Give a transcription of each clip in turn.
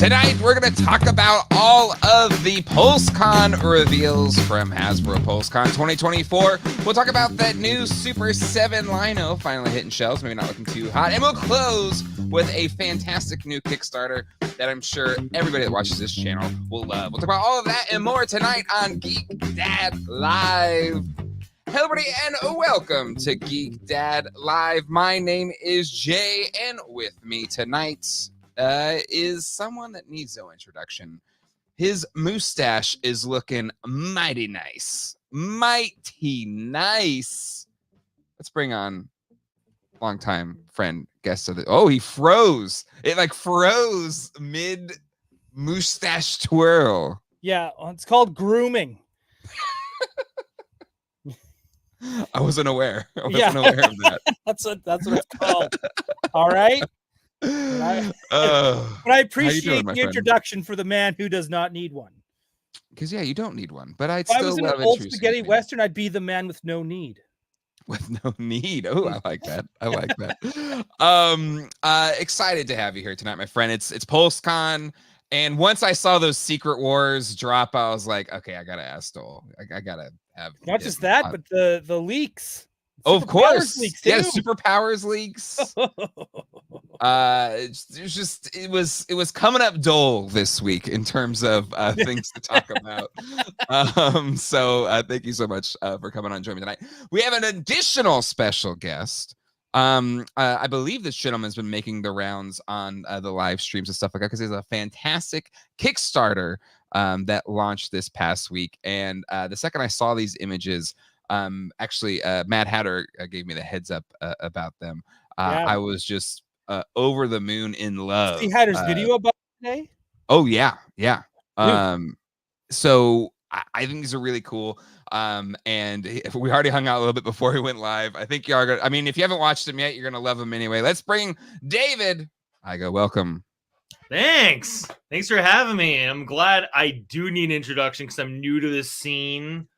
Tonight, we're going to talk about all of the Pulse Con reveals from Hasbro Pulse Con 2024. We'll talk about that new Super7 Lion-O finally hitting shelves, maybe not looking too hot. And we'll close with a fantastic new Kickstarter that I'm sure everybody that watches this channel will love. We'll talk about all of that and more tonight on Geek Dad Live. Hello, everybody, and welcome to Geek Dad Live. My name is Jay, and with me tonight is someone that needs no introduction. His mustache is looking mighty nice. Mighty nice. Let's bring on longtime friend, guest of the... Oh, he froze. It like froze mid mustache twirl. Yeah, it's called grooming. I wasn't aware. I wasn't aware of that. That's what it's called. All right. But I appreciate the introduction for the man who does not need one. Because you don't need one. But I'd if still I was in love an old spaghetti western, I'd be the man with no need. With no need. Oh, I like that. I like that. Excited to have you here tonight, my friend. It's Pulsecon. And once I saw those Secret Wars drop, I was like, okay, I gotta ask Doell. I gotta have not just that, but the leaks. Oh, of course. Leaks yeah, superpowers leaks. It was coming up Doell this week in terms of things to talk about. So thank you so much for coming on and joining me tonight. We have an additional special guest. I believe this gentleman's been making the rounds on the live streams and stuff like that because there's a fantastic Kickstarter that launched this past week. And the second I saw these images, actually, Mad Hatter gave me the heads up about them. I was just over the moon in love. See Hatter's video about today? Oh yeah. So I think these are really cool. And we already hung out a little bit before we went live. I think you are gonna, I mean, if you haven't watched them yet, you're gonna love them anyway. Let's bring David. Welcome. Thanks for having me. I'm glad. I do need an introduction because I'm new to this scene.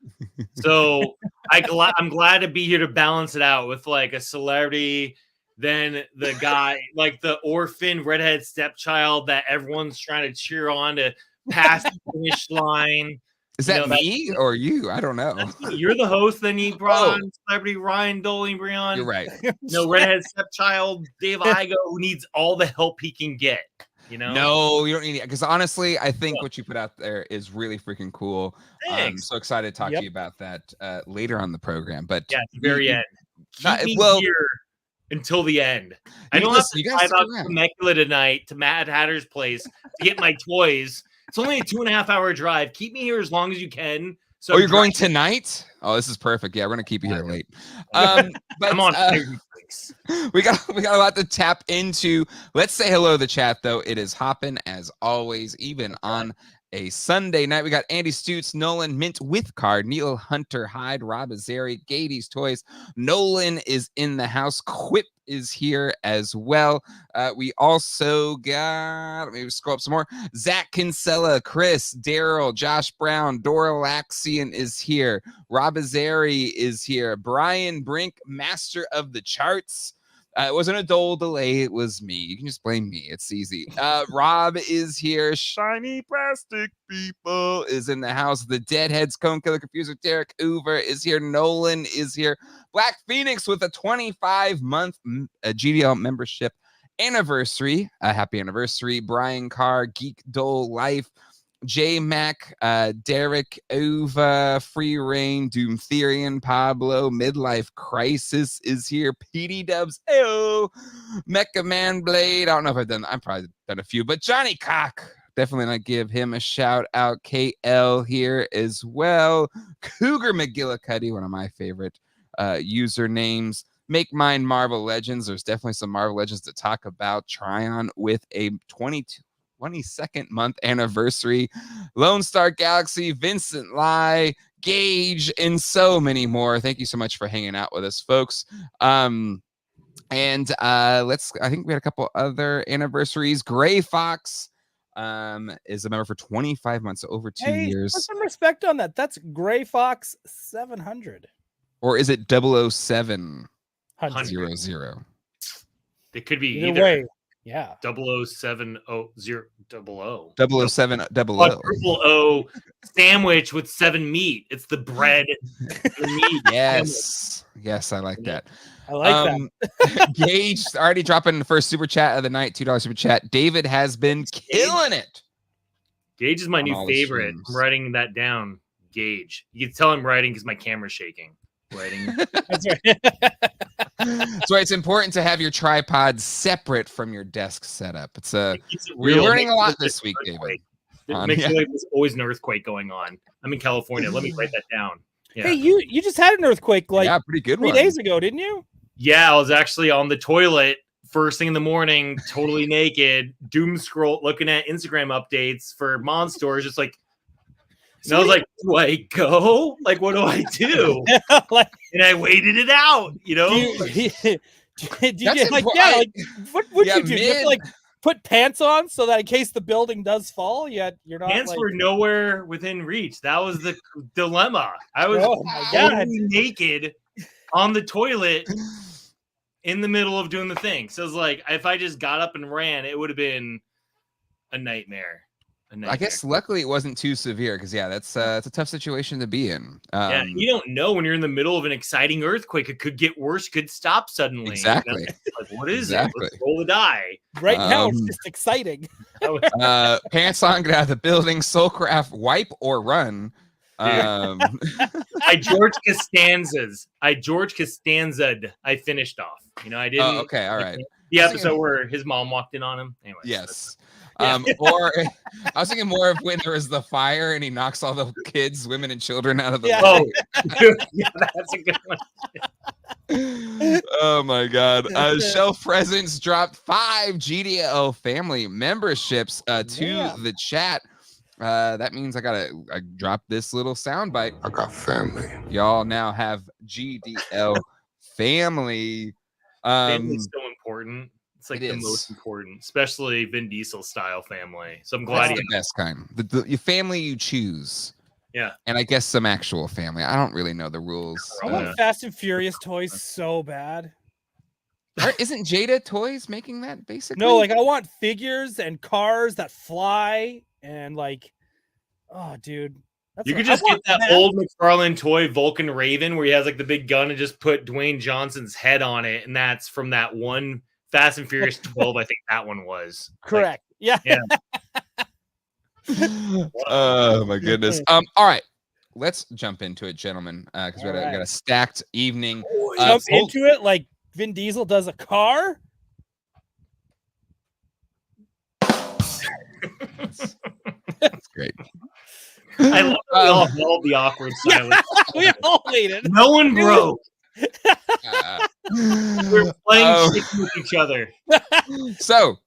So I'm glad to be here to balance it out with like a celebrity, then the guy, like the orphan redhead stepchild that everyone's trying to cheer on to pass the finish line. Is that me or you? I don't know. You're the host. Then you brought on celebrity Ryan Doell. You're right. Redhead stepchild Dave Igo, who needs all the help he can get. No, you don't need it. Because honestly, I think what you put out there is really freaking cool. I'm so excited to talk to you about that later on the program. But yeah, at the very end. Keep me here until the end. I don't have to drive out to Temecula tonight to Mad Hatter's place to get my toys. It's only a 2.5 hour drive. Keep me here as long as you can. So you're going tonight? Oh, this is perfect. Yeah, we're gonna keep you here late. But I'm on. We got a lot to tap into. Let's say hello to the chat though. It is hopping as always, even on a Sunday night. We got Andy Stutes, Nolan Mint with card, Neil Hunter Hyde, Rob Azari, Gady's Toys. Nolan is in the house. Quip is here as well. We also got, let me scroll up some more. Zach Kinsella, Chris, Daryl, Josh Brown, Dora Laxian is here. Rob Azari is here. Brian Brink, master of the charts. It wasn't a Doell delay. It was me. You can just blame me. It's easy. Rob is here. Shiny Plastic People is in the house. The Deadheads, Cone Killer Confuser, Derek Hoover is here. Nolan is here. Black Phoenix with a 25-month GDL membership anniversary. Happy anniversary. Brian Carr, Geek Doell Life. J Mac, Derek Ova, Free Reign, Doomtherian, Pablo, Midlife Crisis is here. PD Dubs, Ayo, Mecha Man Blade. I don't know if I've probably done a few, but Johnny Cock, definitely not give him a shout out. KL here as well. Cougar McGillicuddy, one of my favorite usernames. Make Mine Marvel Legends. There's definitely some Marvel Legends to talk about. Tryon with a 22nd month anniversary. Lone Star Galaxy, Vincent Lai, Gage, and so many more. Thank you so much for hanging out with us, folks. I think we had a couple other anniversaries. Gray Fox is a member for 25 months, so over 2 years. Put some respect on that. That's Gray Fox 700. Or is it 00700? It could be either way. Yeah. 00700. 007 quadruple O sandwich with 7 meat. It's the bread. The meat. Yes, I like that. I like that. Gage already dropping the first super chat of the night, $2 super chat. David has been killing it. Gage is my new favorite. I'm writing that down. Gage. You can tell I'm writing because my camera's shaking. Writing. That's right. So it's important to have your tripod separate from your desk setup. We're learning a lot this week, David. It makes like there's always an earthquake going on. I'm in California. Let me write that down. Yeah. Hey, you just had an earthquake pretty good 3 days ago, didn't you? Yeah, I was actually on the toilet first thing in the morning, totally naked, doom scroll, looking at Instagram updates for MONSTORS, just like. And I was like, do I go? Like, what do I do? And I waited it out, you know? What would you do? You have to like put pants on so that in case the building does fall, you're not. Pants were nowhere within reach. That was the dilemma. I was naked on the toilet in the middle of doing the thing. So it's like, if I just got up and ran, it would have been a nightmare. I guess luckily it wasn't too severe because it's a tough situation to be in. You don't know when you're in the middle of an exciting earthquake. It could get worse, could stop suddenly. Exactly. You know? Like, what is it? Let's roll the die. Right now it's just exciting. Pants on, get out of the building, Soulcraft, wipe or run. I George Costanza'd. I finished off. You know, I didn't. Oh, okay, all right. The episode where his mom walked in on him. Anyway. Yes. Or I was thinking more of when there was the fire and he knocks all the kids, women, and children out of the boat. Yeah, that's a good one. Oh my God. Shelf Presence dropped 5 GDL family memberships to the chat. That means I drop this little soundbite. I got family. Y'all now have GDL family. Family's so important. It's like the most important, especially Vin Diesel style family. So I'm glad the best kind. The family you choose. Yeah. And I guess some actual family. I don't really know the rules. I want Fast and Furious toys so bad. Isn't Jada Toys making that basically? No, like I want figures and cars that fly and like, oh, dude. You could just get that old McFarlane toy Vulcan Raven where he has like the big gun and just put Dwayne Johnson's head on it. And that's from that one Fast and Furious 12, I think that one was. Correct. Like, yeah. Oh my goodness. All right. Let's jump into it, gentlemen. Because we got a stacked evening. Jump into it like Vin Diesel does a car. That's great. I love we all held the awkward silence. We all waited. No one broke. We're playing with each other. So,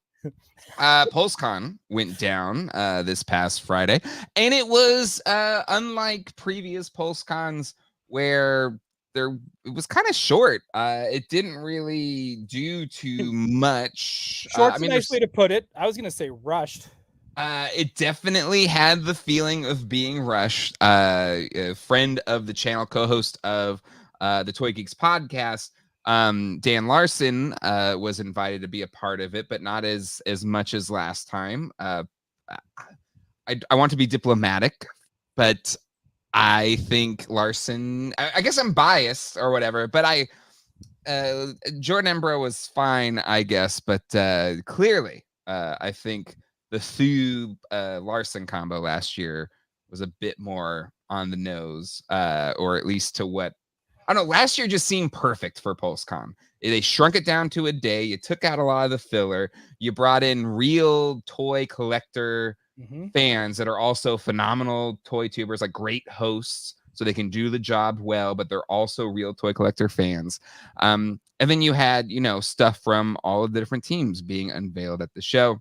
Pulsecon went down this past Friday, and it was unlike previous Pulsecons where it was kind of short. It didn't really do too much. Short's a nice way to put it. I was gonna say rushed. It definitely had the feeling of being rushed. A friend of the channel, co-host of the Toy Geeks podcast, Dan Larson, was invited to be a part of it, but not as much as last time. I want to be diplomatic, but I think Larson, I guess I'm biased or whatever, but Jordan Embro was fine, I guess, but clearly I think the Thu Larson combo last year was a bit more on the nose, or at least to what I don't know. Last year just seemed perfect for Pulsecon. They shrunk it down to a day. You took out a lot of the filler. You brought in real toy collector fans that are also phenomenal toy tubers, like great hosts, so they can do the job well, but they're also real toy collector fans. And then you had, stuff from all of the different teams being unveiled at the show.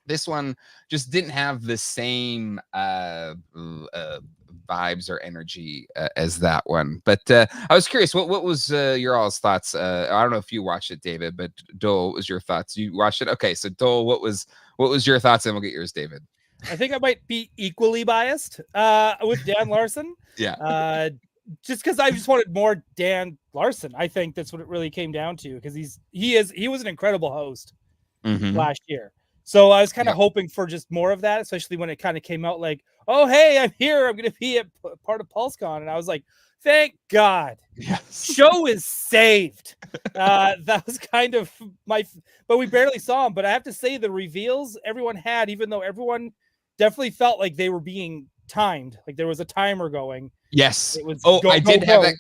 This one just didn't have the same vibes or energy as that one. But I was curious, what was your all's thoughts? I don't know if you watched it, David, but Doel, what was your thoughts? You watched it? Okay, so Doel, what was your thoughts? And we'll get yours, David. I think I might be equally biased with Dan Larson. Yeah. Just because I just wanted more Dan Larson. I think that's what it really came down to, because he was an incredible host. last year. So I was kind of hoping for just more of that, especially when it kind of came out like, oh, hey, I'm here. I'm going to be a part of Pulsecon. And I was like, thank God. Yes. Show is saved. That was kind of but we barely saw him. But I have to say the reveals everyone had, even though everyone definitely felt like they were being timed. Like there was a timer going. Yes. It was have that.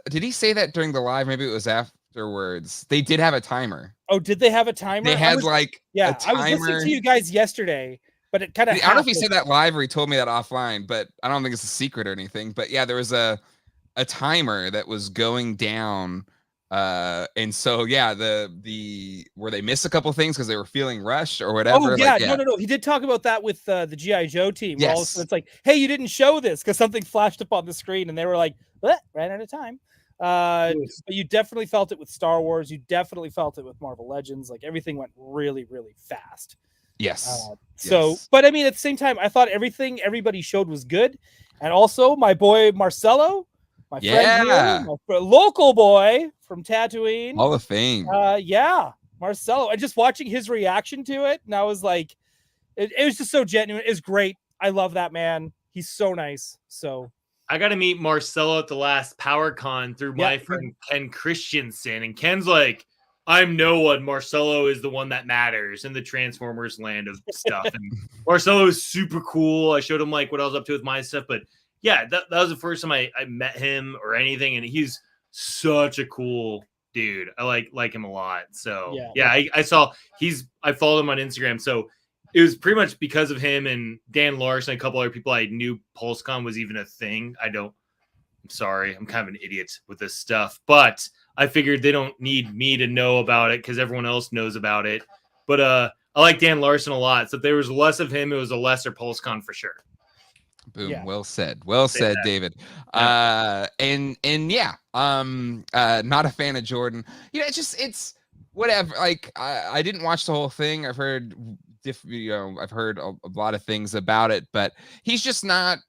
Did he say that during the live? Maybe it was afterwards. They did have a timer. Oh, did they have a timer? They had a timer. I was listening to you guys yesterday, but it kind of. I don't know if he said that live or he told me that offline, but I don't think it's a secret or anything. But yeah, there was a timer that was going down, and so yeah, the where they missed a couple things because they were feeling rushed or whatever. Oh yeah, no. He did talk about that with the GI Joe team. Yes, it's like, hey, you didn't show this because something flashed up on the screen, and they were like, what? Ran out of time. But you definitely felt it with Star Wars. You definitely felt it with Marvel Legends. Like everything went really, really fast. Yes. But I mean, at the same time, I thought everybody showed was good, and also my boy Marcelo, my friend here, my local boy from Tatooine, Hall of Fame. Marcelo. And just watching his reaction to it, and I was like, it was just so genuine. It was great. I love that man. He's so nice. So. I got to meet Marcelo at the last PowerCon through my friend Ken Christensen. And Ken's like, I'm no one. Marcelo is the one that matters in the Transformers land of stuff. And Marcelo is super cool. I showed him like what I was up to with my stuff. But yeah, that was the first time I met him or anything. And he's such a cool dude. I like him a lot. So I saw I followed him on Instagram. So it was pretty much because of him and Dan Larson, a couple other people I knew Pulsecon was even a thing. I'm sorry. I'm kind of an idiot with this stuff, but I figured they don't need me to know about it because everyone else knows about it. But I like Dan Larson a lot. So if there was less of him, it was a lesser Pulsecon for sure. Boom. Yeah. Well said, David. Yeah. Not a fan of Jordan. It's whatever. Like I didn't watch the whole thing. I've heard I've heard a lot of things about it, but he's not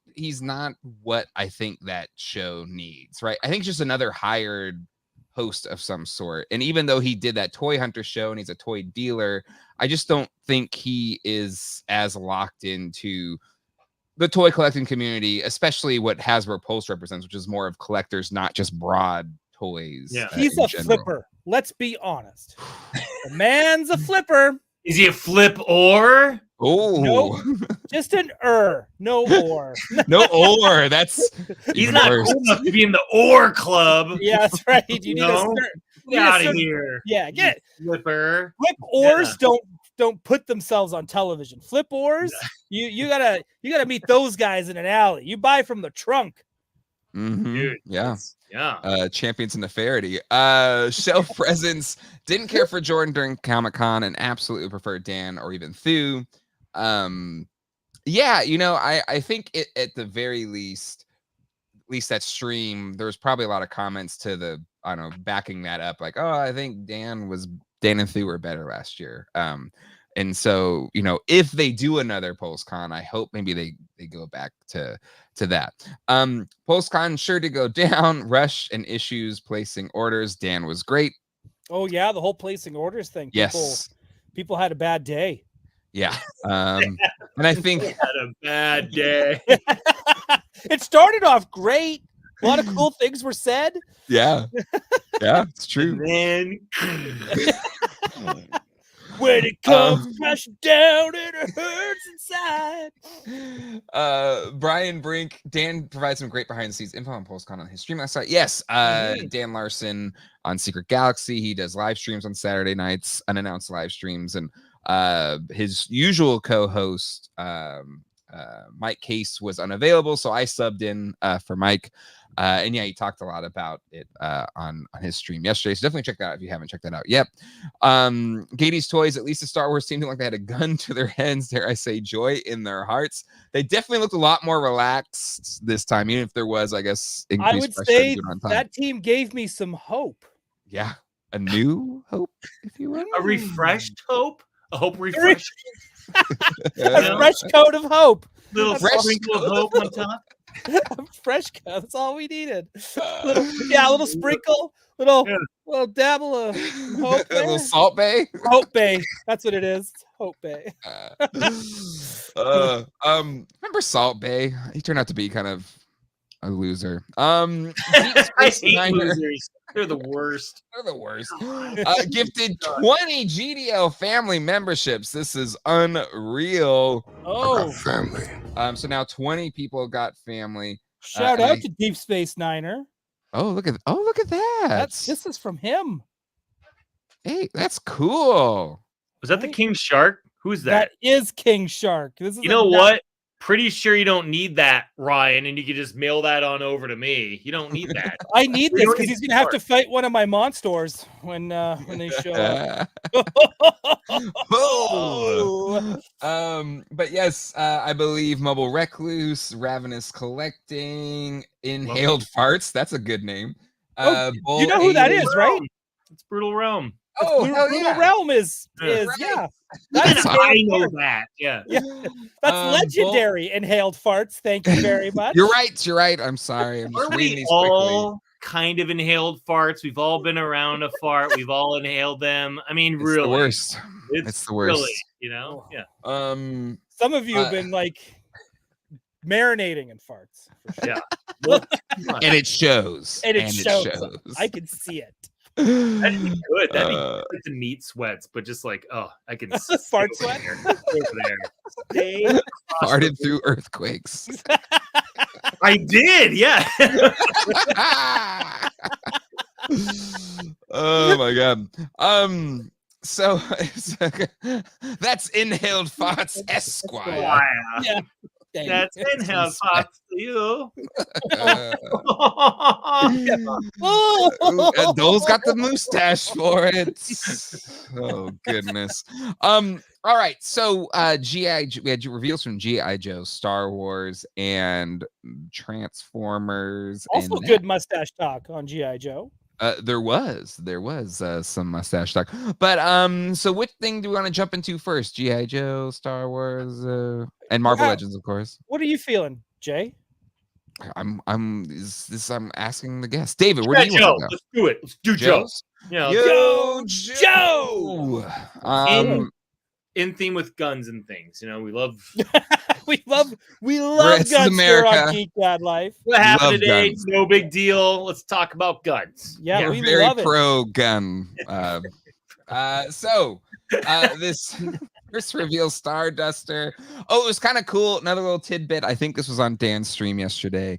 what I think that show needs, right? I think just another hired host of some sort. And even though he did that Toy Hunter show and he's a toy dealer, I just don't think he is as locked into the toy collecting community, especially what Hasbro Pulse represents, which is more of collectors, not just broad toys. Yeah, he's a flipper. Let's be honest. The man's a flipper. Is he a flip or? Oh, no, just an no or. No or. That's he's not cool enough to be in the or club. Yeah, that's right. You need a get out of here. Yeah, get it. Flipper. Flip ors don't put themselves on television. Flip ors, you gotta meet those guys in an alley. You buy from the trunk. Mm-hmm. Dude, yeah. Champions in the Faraday. Shelf presence. Didn't care for Jordan during Comic-Con and absolutely preferred Dan or even Thu. I think at the very least that stream, there was probably a lot of comments to backing that up. Like, oh, I think Dan and Thu were better last year. And so, if they do another Pulsecon, I hope maybe they go back to that. Pulsecon sure to go down. Rush and issues placing orders. Dan was great. Oh yeah, the whole placing orders thing. Yes, people had a bad day. Yeah, and I think had a bad day. It started off great. A lot of cool things were said. Yeah, it's true. Man. When it comes crashing down and it hurts inside. Brian Brink, Dan provides some great behind the scenes info on Pulsecon on his stream last night. Yes, Dan Larson on Secret Galaxy. He does live streams on Saturday nights, unannounced live streams, and his usual co-host Mike Case was unavailable, so I subbed in for Mike. And yeah, he talked a lot about it on his stream yesterday. So definitely check that out if you haven't checked that out yet. Gatey's Toys, at least the Star Wars team looked like they had a gun to their heads, dare I say, joy in their hearts. They definitely looked a lot more relaxed this time, even if there was, I guess, increased I would say that team gave me some hope. Yeah, a new hope, if you will. A refreshed hope? A hope refreshed? A fresh coat of hope. Little sprinkle of hope on top. Fresh cut. That's all we needed. A little sprinkle, little dabble of hope A there. little Salt Bay. Hope Bay. That's what it is. Hope Bay. Remember Salt Bay? He turned out to be kind of a loser. I hate losers. They're the worst. They're the worst. Gifted 20 GDL family memberships. This is unreal. Oh, family. So now 20 people got family. Shout out to Deep Space Niner. Look at that. This is from him. Hey, that's cool. Was that the King Shark? Who's that? That is King Shark. This is you know what? Pretty sure you don't need that, Ryan, and you can just mail that on over to me. You don't need that. I need this because he's gonna have to fight one of my MONSTORs when they show up. But yes, I believe Mobile Recluse, Ravenous Collecting, Inhaled Farts. That's a good name. You know who that is, right? It's Brutal Realm. Brutal Realm is right. That's I know that. Yeah. That's legendary. Inhaled Farts. Thank you very much. You're right. I'm sorry. I'm just reading these all kind of inhaled farts. We've all been around a fart. We've all inhaled them. I mean, it's really, the worst. It's the worst. Really, you know. Yeah. Some of you have been like marinating in farts. For sure. Yeah. And it shows. And it shows. I can see it. That'd be good. That'd be good to meat sweats, but just like, I can fart sweat over there. Farted through earthquakes. I did, yeah. Oh my god. So that's Inhaled Farts Esquire. Yeah. That's Inhaled Farts to you. Dole's got the mustache for it. Oh goodness. All right. So we had reveals from G.I. Joe, Star Wars, and Transformers. Also and good mustache talk on G.I. Joe. There was some mustache talk. But so which thing do we want to jump into first? G.I. Joe, Star Wars, and Marvel Legends, of course. What are you feeling, Jay? I'm asking the guest. David, where do you want to go? Let's do it. Let's do Joe's. Yeah. Yo, Joe. In theme with guns and things. You know, we love we love guns here on Geek Dad Life. What happened today? Guns. No big deal. Let's talk about guns. Yeah, we're we very love it. pro gun. This first reveal Starduster. Oh, it was kind of cool. Another little tidbit. I think this was on Dan's stream yesterday.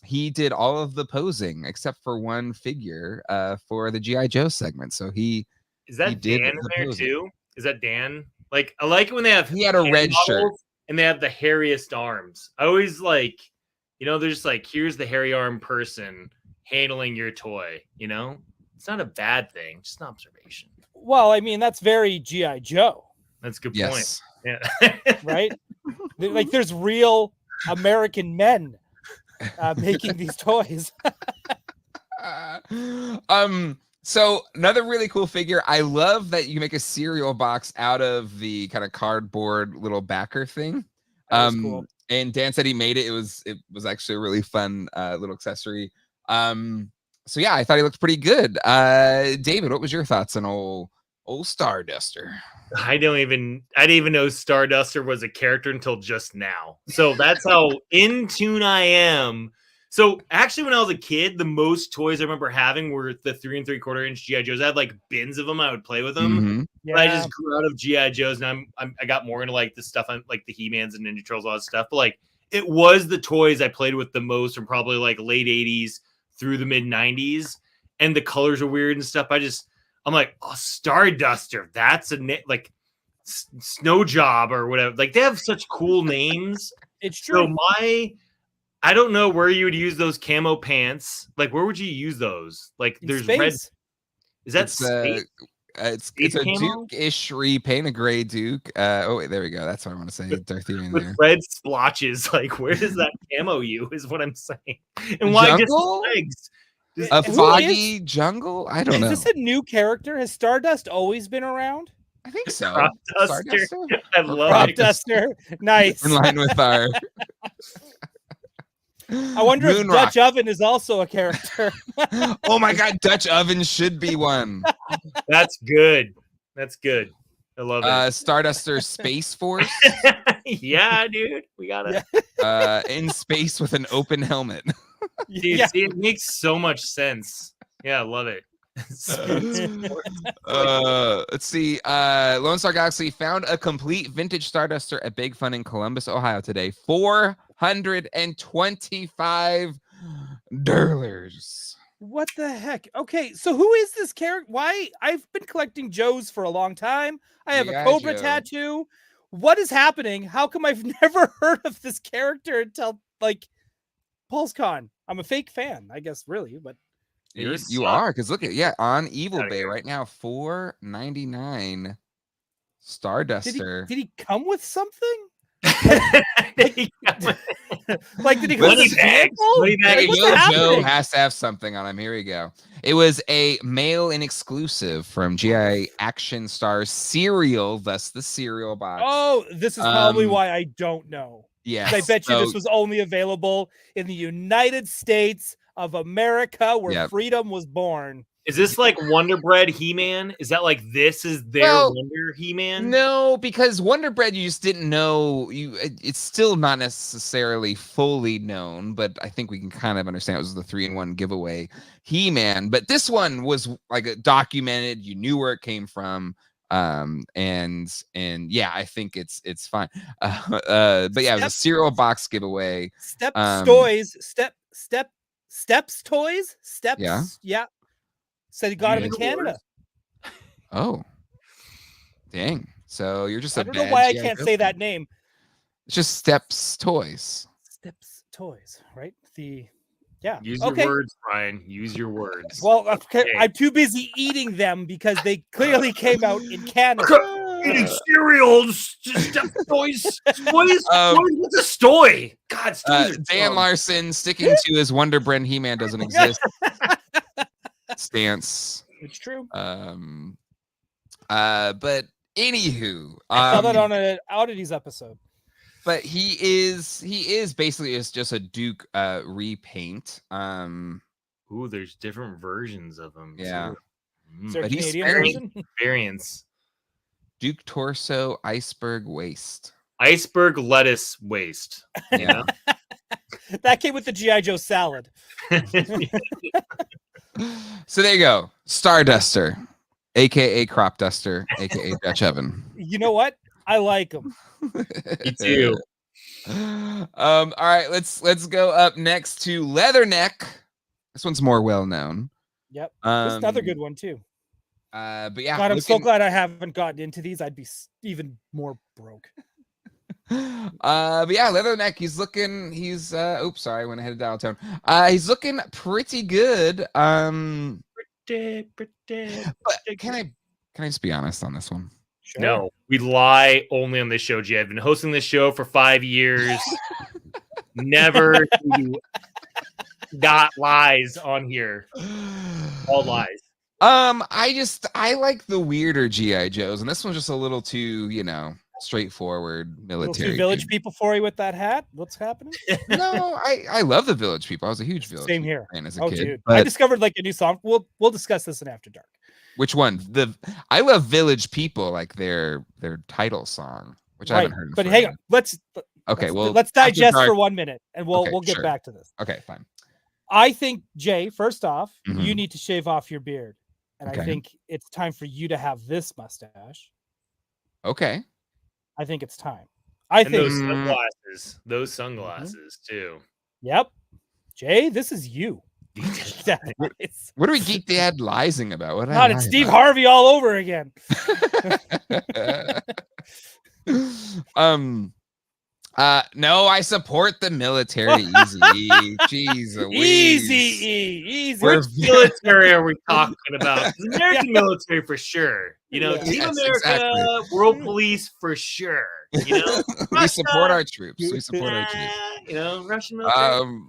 He did all of the posing except for one figure for the G.I. Joe segment. So he Dan in there posing. Too? Is that Dan? Like, I like it when they have. He had a red shirt and they have the hairiest arms. I always like, they're just like, here's the hairy arm person handling your toy. You know, it's not a bad thing, just an observation. Well, I mean, that's very G.I. Joe. That's a good point. Yeah. Right? Like, there's real American men making these toys. So another really cool figure. I love that you make a cereal box out of the kind of cardboard little backer thing. Cool. And Dan said he made it. It was actually a really fun little accessory. So yeah, I thought he looked pretty good. David, what was your thoughts on old Starduster? I didn't even know Starduster was a character until just now. So that's how in tune I am. So actually, when I was a kid, the most toys I remember having were the 3 3/4 inch G.I. Joes. I had like bins of them. I would play with them. Mm-hmm. Yeah. But I just grew out of G.I. Joes, and I got more into like the stuff on like the He-Mans and Ninja Turtles, all that stuff. But like, it was the toys I played with the most from probably like late 80s through the mid 90s, and the colors are weird and stuff. I'm like, oh, Starduster, that's like Snow Job or whatever. Like, they have such cool names. It's true. So I don't know where you would use those camo pants. Like, where would you use those? Like, there's space. red. Is that space? It's a Duke-ish repainted gray Duke. Oh wait, there we go. That's what I want to say. Darth Vader with there. Red splotches. Like, where does that camo you? Is what I'm saying. And why jungle? just legs? A foggy jungle? I don't know. Is this a new character? Has Stardust always been around? I think so. Starduster. I love Starduster. Nice. In line with our. I wonder if Dutch Oven is also a character. Oh my God, Dutch Oven should be one. That's good. That's good. I love it. Starduster Space Force. Yeah, dude. We got it. In space with an open helmet. Dude, see, it makes so much sense. Yeah, I love it. Let's see. Lone Star Galaxy found a complete vintage Starduster at Big Fun in Columbus, Ohio today. $425. What the heck? Okay, so who is this character? Why? I've been collecting Joes for a long time. I have a Cobra tattoo. What is happening? How come I've never heard of this character until like Pulsecon? I'm a fake fan, I guess, really, but you are, because look at on Evil Bay right now, $4.99 Starduster. Did he come with something? Like, did he come with a vehicle? Joe has to have something on him. Here we go. It was a mail-in exclusive from GI Action Stars cereal, thus the cereal box. Oh, this is probably why I don't know. Yeah, I bet you this was only available in the United States of America, where freedom was born. Is this like Wonder Bread He-Man? Is that like this is their Wonder He-Man? No, because Wonder Bread you just didn't know. It's still not necessarily fully known, but I think we can kind of understand it was the 3-in-1 giveaway He-Man. But this one was like documented. You knew where it came from. And yeah, I think it's fine. But yeah, it was a cereal box giveaway. Steps Toys. Yeah. Said he got him in Canada. Oh, dang! So you're just I don't know why I can't say that name. It's just Steps Toys. Steps Toys, right? Use your words, Ryan. Use your words. Well, okay. I'm too busy eating them because they clearly came out in Canada. Eating cereals, Steps Toys. What's a stoy? God, Dan Larson sticking to his Wonder Bread He-Man doesn't exist. Stance. It's true. But anywho, I saw that on an Oddities episode. But he is basically just a Duke repaint. Ooh, there's different versions of him. Yeah. Is there a Canadian version? Variants. Duke torso, iceberg waist. Iceberg lettuce waist. Yeah. That came with the G.I. Joe salad. So there you go. Starduster, aka Crop Duster, aka Dutch Oven. You know what? I like him. Me too. All right, let's go up next to Leatherneck. This one's more well known. Yep. There's another good one too. But yeah, God, I'm so glad I haven't gotten into these. I'd be even more broke. But yeah, Leatherneck, he's oops, sorry, I went ahead of dial tone. He's looking pretty good. Pretty but can I just be honest on this one? Sure. No, we lie only on this show, Jay. I've been hosting this show for 5 years. Never got lies on here. All lies. I like the weirder GI Joes, and this one's just a little too, straightforward military. Little Village People for you with that hat. What's happening? No, I love the Village People. I was a huge Village Same People here. fan as a kid. Dude. I discovered like a new song. We'll discuss this in After Dark. Which one? I love Village People, like their title song, which I haven't heard. But hang on, let's digest for 1 minute, and we'll get back to this. Okay, fine. I think, Jay, first off, you need to shave off your beard, and I think it's time for you to have this mustache. Okay. I think it's time. Those sunglasses too. Yep. Jay, this is you. What are we Geek Dad liesing about? What? God, it's Steve Harvey all over again. No, I support the military. Easy. Jeez Louise. Easy. Which military are we talking about? The American military for sure. Team America, World Police for sure. We support our troops. Russian military.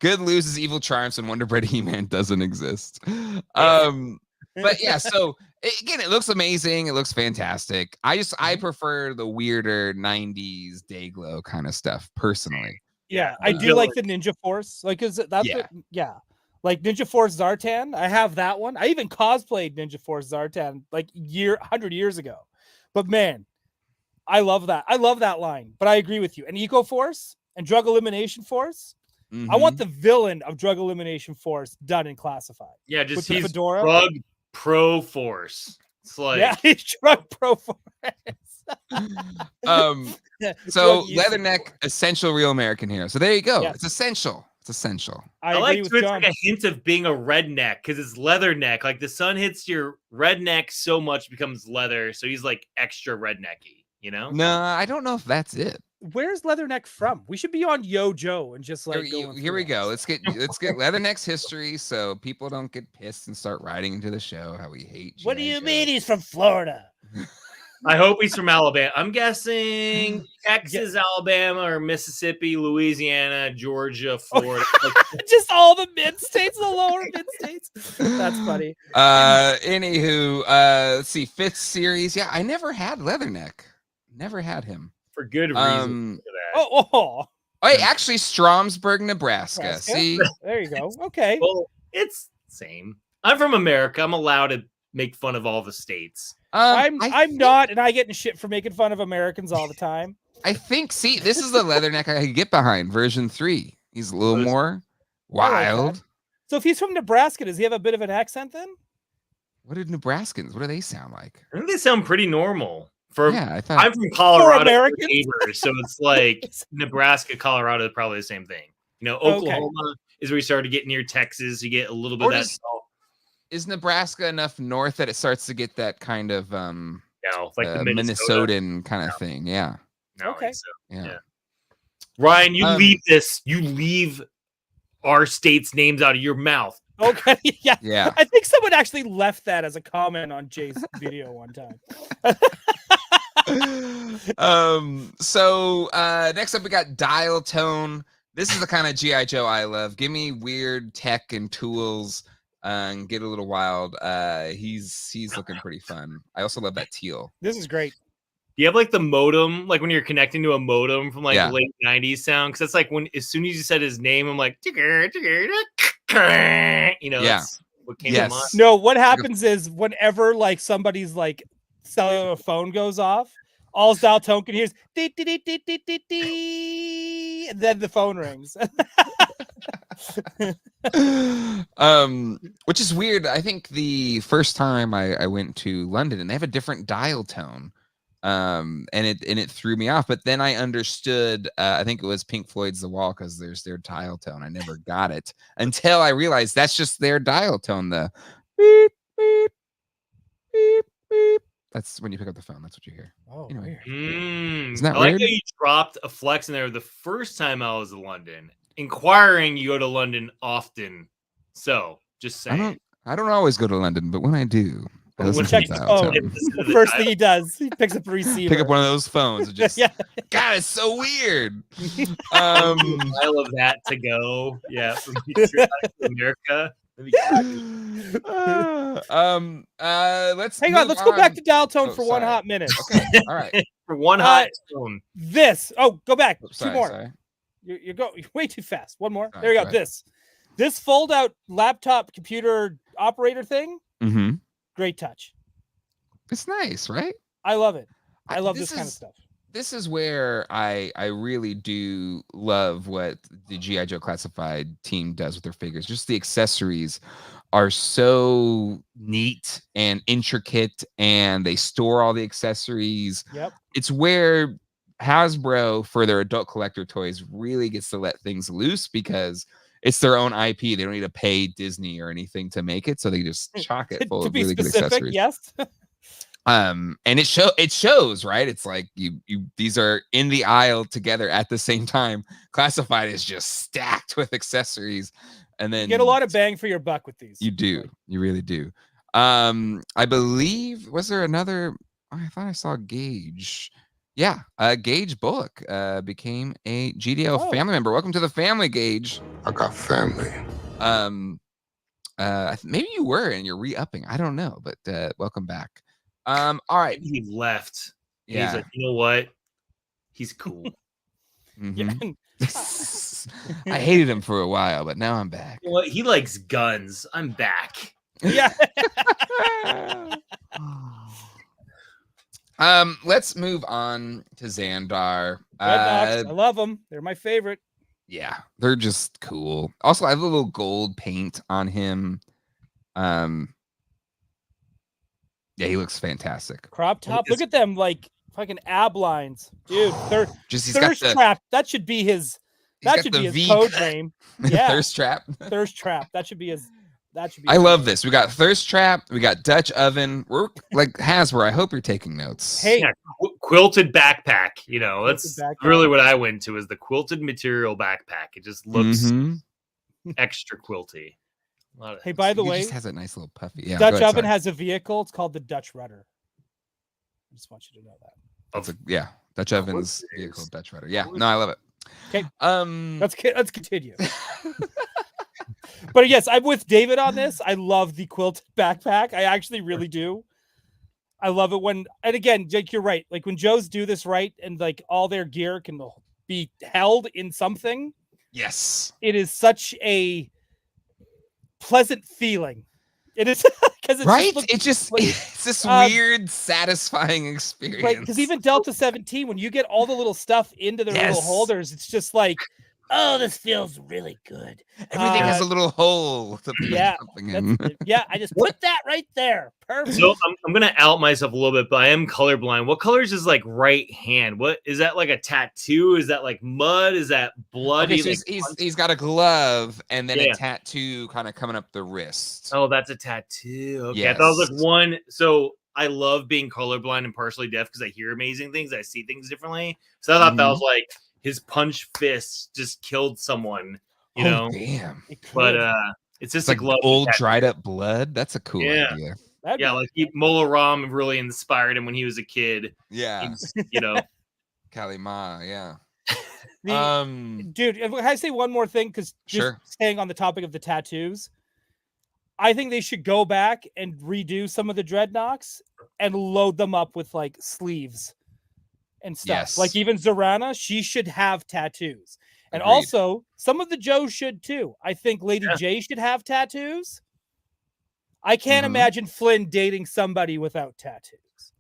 Good loses, evil triumphs, and Wonder Bread He-Man doesn't exist. But yeah, so again, it looks amazing. It looks fantastic. I prefer the weirder 90s Dayglow kind of stuff personally. Yeah, I do like the Ninja Force. Like, is it that's like Ninja Force Zartan? I have that one. I even cosplayed Ninja Force Zartan like 100 years ago. But man, I love that. I love that line. But I agree with you. And Eco Force and Drug Elimination Force. I want the villain of Drug Elimination Force done and classified. Yeah, just with the fedora. Drug Pro Force. It's like he's Drug Pro Force. So Leatherneck, essential real American hero. So there you go. It's essential. It's essential. I like to. It's like a hint of being a redneck because it's Leatherneck. Like the sun hits your redneck so much it becomes leather. So he's like extra rednecky. You know? No, I don't know if that's it. Where's Leatherneck from? We should be on Yo Joe and just like here we go. Let's get Leatherneck's history so people don't get pissed and start writing into the show how we hate. What do you mean he's from Florida? I hope he's from Alabama. I'm guessing Texas, Alabama, or Mississippi, Louisiana, Georgia, Florida. Just all the mid states, the lower mid states. That's funny. Anywho, let's see. 5th series. Yeah, I never had Leatherneck. Never had him. For good reason. Hey, actually, Stromsburg, Nebraska. See? There you go. Okay. Well, it's the same. I'm from America. I'm allowed to make fun of all the states. I'm not, and I get in shit for making fun of Americans all the time. I think, see, this is the Leatherneck I could get behind, version 3. He's a little more wild. Like so if he's from Nebraska, does he have a bit of an accent then? What do Nebraskans, what do they sound like? I think they sound pretty normal. I'm from Colorado, neighbors, so it's like Nebraska, Colorado is probably the same thing. You know, Oklahoma is where you start to get near Texas. You get a little bit of that salt. Is Nebraska enough north that it starts to get that kind of like the Minnesotan kind of thing? Yeah. No, okay. So. Yeah. Ryan, you leave this. You leave our states' names out of your mouth. Okay. Yeah. I think someone actually left that as a comment on Jay's video one time. So next up we got Dial Tone. This is the kind of G.I. Joe I love. Give me weird tech and tools and get a little wild. He's looking pretty fun. I also love that teal. This is great. Do you have like the modem, like when you're connecting to a modem from like late 90s sound? Because that's like when as soon as you said his name, I'm like, you know, that's what came to mind. No, what happens is whenever like somebody's like cellular phone goes off, all Dial Tone can hear is dee, dee, dee, dee, dee, dee, dee, and then the phone rings. Which is weird. I think the first time I went to London and they have a different dial tone. And it threw me off, but then I understood. I think it was Pink Floyd's The Wall because there's their dial tone. I never got it until I realized that's just their dial tone. The beep beep beep beep. That's when you pick up the phone. That's what you hear. Oh, anyway. weird. Isn't that I weird? like how you dropped a flex in there the first time I was in London. Inquiring, you go to London often. So just saying. I don't always go to London, but when I do, I listen to checks the his dial phone. tone. The first thing he does, he picks up the receiver. Pick up one of those phones. And just God, it's so weird. Pile of that to go. Yeah, from America. Let's hang on. Let's go back to Dial Tone for one hot minute. Okay, all right. For one hot tone. This. Oh, go back. Sorry, Two more. sorry. You're going way too fast. One more. Sorry, there you go go. ahead. This fold-out laptop computer operator thing. Mm-hmm. Great touch. It's nice, right? I love it. I love this kind of stuff. This is where I really do love what the G.I. Joe Classified team does with their figures. Just the accessories are so neat and intricate, and they store all the accessories. Yep. It's where Hasbro, for their adult collector toys, really gets to let things loose because it's their own IP. They don't need to pay Disney or anything to make it, so they just chock it full of really good accessories. Yes. And it shows, right? It's like you these are in the aisle together at the same time. Classified is just stacked with accessories, and then you get a lot of bang for your buck with these. You do, you really do. I believe was there another? I thought I saw Gage. Yeah, Gage Bullock became a GDO family member. Welcome to the family, Gage. I got family. Maybe you were and you're re-upping. I don't know, but welcome back. All right. He left. Yeah. He's like, you know what? He's cool. Mm-hmm. Yeah. I hated him for a while, but now I'm back. You know what? He likes guns. I'm back. Yeah. Let's move on to Zandar. Dreadnoughts, I love them. They're my favorite. Yeah, they're just cool. Also, I have a little gold paint on him. Yeah, he looks fantastic. Crop top. Look at them, like fucking ab lines, dude. Thirst trap. That should be his. That should be his code name. Yeah, Thirst trap. Thirst trap. That should be his. That should be. I love this. We got Thirst Trap. We got Dutch Oven. We're like Hasbro. I hope you're taking notes. Hey, yeah, quilted backpack. You know, that's really what I went to, is the quilted material backpack. It just looks extra quilty. Hey, by the way, just has a nice little puffy. Yeah, Dutch Oven has a vehicle. It's called the Dutch Rudder. I just want you to know that. Yeah, Dutch Oven's vehicle, Dutch Rudder. Yeah, no, I love it. Okay, let's continue. But yes, I'm with David on this. I love the quilted backpack. I actually really do. I love it when, and again, Jake, you're right. Like when Joes do this right, and like all their gear can be held in something. Yes, it is such a pleasant feeling. It is because right. It's this weird, satisfying experience. Right, because even Delta 17, when you get all the little stuff into their little holders, it's just like, oh, this feels really good. Everything has a little hole to put something in. Yeah, I just put that right there. Perfect. So I'm gonna out myself a little bit, but I am colorblind. What color is his like right hand? What is that, like a tattoo? Is that like mud? Is that bloody? Okay, so he's got a glove and then a tattoo kind of coming up the wrist. Oh, that's a tattoo. Okay, yes. I thought it was like one. So I love being colorblind and partially deaf because I hear amazing things. I see things differently. So I thought that was like his punch fist just killed someone, you know. Damn. But it's just like old dried up blood. That's a cool idea. Yeah, like Mola Ram really inspired him when he was a kid. Yeah. You know. Kalima, yeah. Dude, if I say one more thing, because staying on the topic of the tattoos, I think they should go back and redo some of the dreadnoughts and load them up with like sleeves and stuff. Yes. Like even Zorana, she should have tattoos. And Agreed. also some of the Joes should too. I think Lady J should have tattoos. I can't imagine Flynn dating somebody without tattoos.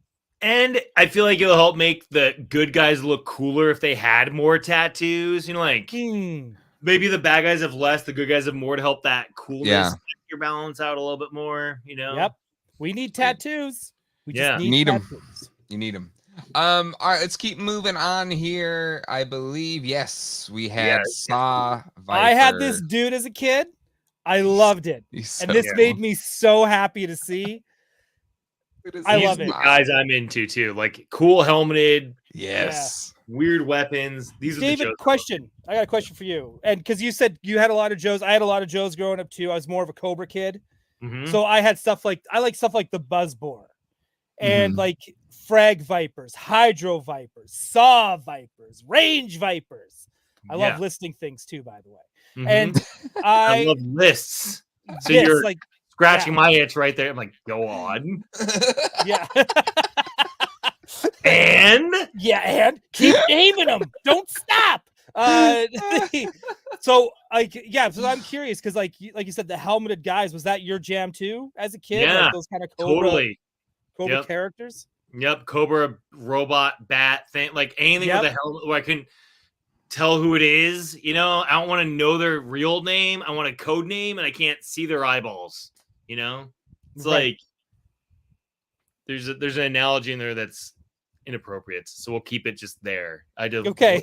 And I feel like it'll help make the good guys look cooler if they had more tattoos. You know, like maybe the bad guys have less, the good guys have more to help that coolness your balance out a little bit more, you know? Yep. We need tattoos. We just need them. You need them. All right, let's keep moving on here. I believe, we had Saw Viper. I had this dude as a kid. I loved it. And this made me so happy to see. I love it. Guys I'm into too. Like cool helmeted. Yes. Weird weapons. These are David, the question. I got a question for you. And because you said you had a lot of Joes. I had a lot of Joes growing up too. I was more of a Cobra kid. So I had stuff like, I like stuff like the Buzzbore. And like Frag Vipers, Hydro Vipers, Saw Vipers, Range Vipers. I love listing things too, by the way. And I love lists. So you're like scratching my itch right there. I'm like, go on. And keep naming them. Don't stop. So I'm curious because like you said, the helmeted guys, was that your jam too as a kid? Yeah, like those kind of Cobra characters. Yep, Cobra, robot, bat thing, like anything with a helmet where I couldn't tell who it is. You know, I don't want to know their real name. I want a code name, and I can't see their eyeballs. You know, it's like there's an analogy in there that's inappropriate, so we'll keep it just there. I do. Okay.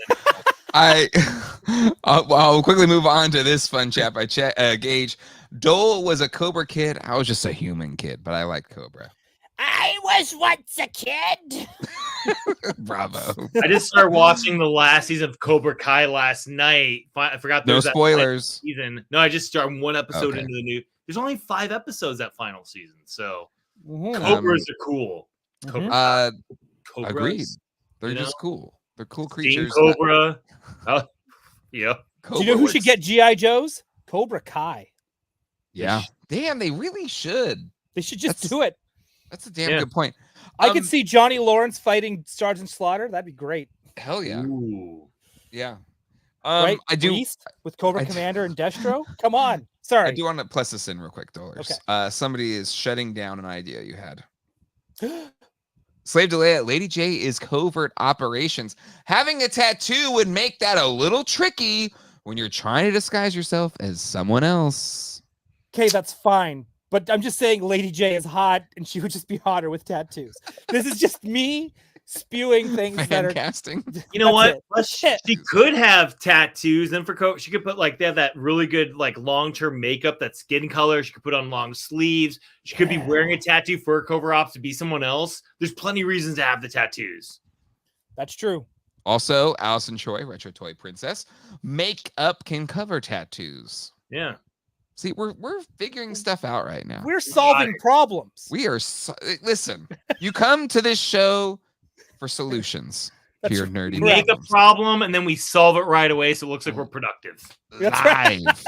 I'll quickly move on to this fun chat by Gage. Doel was a Cobra kid. I was just a human kid, but I like Cobra. I was once a kid. Bravo. I just started watching the last season of Cobra Kai last night. I forgot there was spoilers. Season. No, I just started one episode into the new. There's only 5 episodes that final season, so Cobras are cool. Agreed. They're just cool. They're cool creatures. Cobra. Yeah. Do you know who should get GI Joes? Cobra Kai. Yeah. Damn, they really should. They should just do it. That's a damn good point. I could see Johnny Lawrence fighting Sergeant Slaughter. That'd be great. Hell yeah. Ooh. Yeah. Right? I do Beast with Cobra I Commander and Destro. Come on. Sorry. I do want to plus this in real quick, dollars. Okay. Somebody is shutting down an idea you had. Slave delay at Lady J is covert operations. Having a tattoo would make that a little tricky when you're trying to disguise yourself as someone else. Okay, that's fine. But I'm just saying Lady J is hot and she would just be hotter with tattoos. This is just me spewing things that are casting. You know what? Shit. She could have tattoos. Then for she could put like they have that really good like long-term makeup, that skin color. She could put on long sleeves. She could be wearing a tattoo for her cover ops to be someone else. There's plenty of reasons to have the tattoos. That's true. Also, Allison Choi, Retro Toy Princess, makeup can cover tattoos. Yeah. See, we're figuring stuff out right now. We're solving problems. We are. Listen, you come to this show for solutions. Pure nerdy. We make a problem and then we solve it right away, so it looks like we're productive. Live.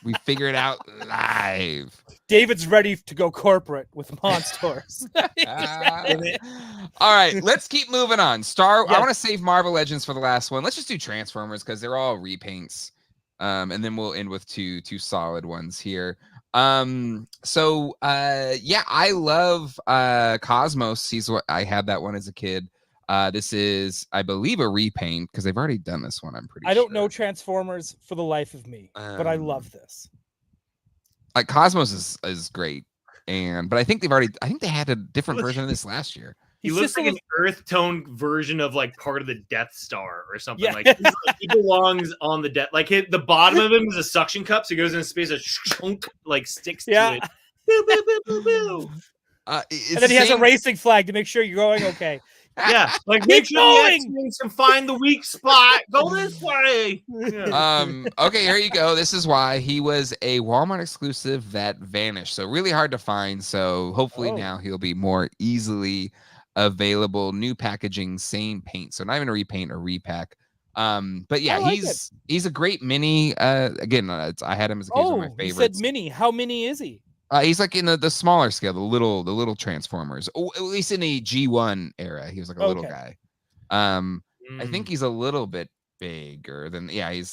We figure it out live. David's ready to go corporate with MONSTORS. All right, let's keep moving on. Yes. I want to save Marvel Legends for the last one. Let's just do Transformers because they're all repaints. And then we'll end with two solid ones here. Yeah, I love Cosmos. I had that one as a kid. This is, I believe, a repaint because they've already done this one. I'm pretty sure. I don't know Transformers for the life of me, but I love this. Like Cosmos is great, but I think they had a different version of this last year. He looks like an earth tone version of like part of the Death Star or something. Yeah. Like he belongs on the death. Like the bottom of him is a suction cup, so he goes into space, a chunk like sticks to it. Boo, boo, boo, boo, boo. And then he has a racing flag to make sure you're going okay. Yeah, like make sure the X-Wings can find the weak spot. Go this way. Yeah. Okay, here you go. This is why he was a Walmart exclusive that vanished. So really hard to find. So hopefully now he'll be more easily available. New packaging, same paint. So not even a repaint or repack. But yeah, he's a great mini. Again, I had him as a kid, one of my favorites. You said mini. How mini is he? He's like in the smaller scale, the little Transformers. At least in the G1 era, he was like a little guy. I think he's a little bit bigger than. Yeah, we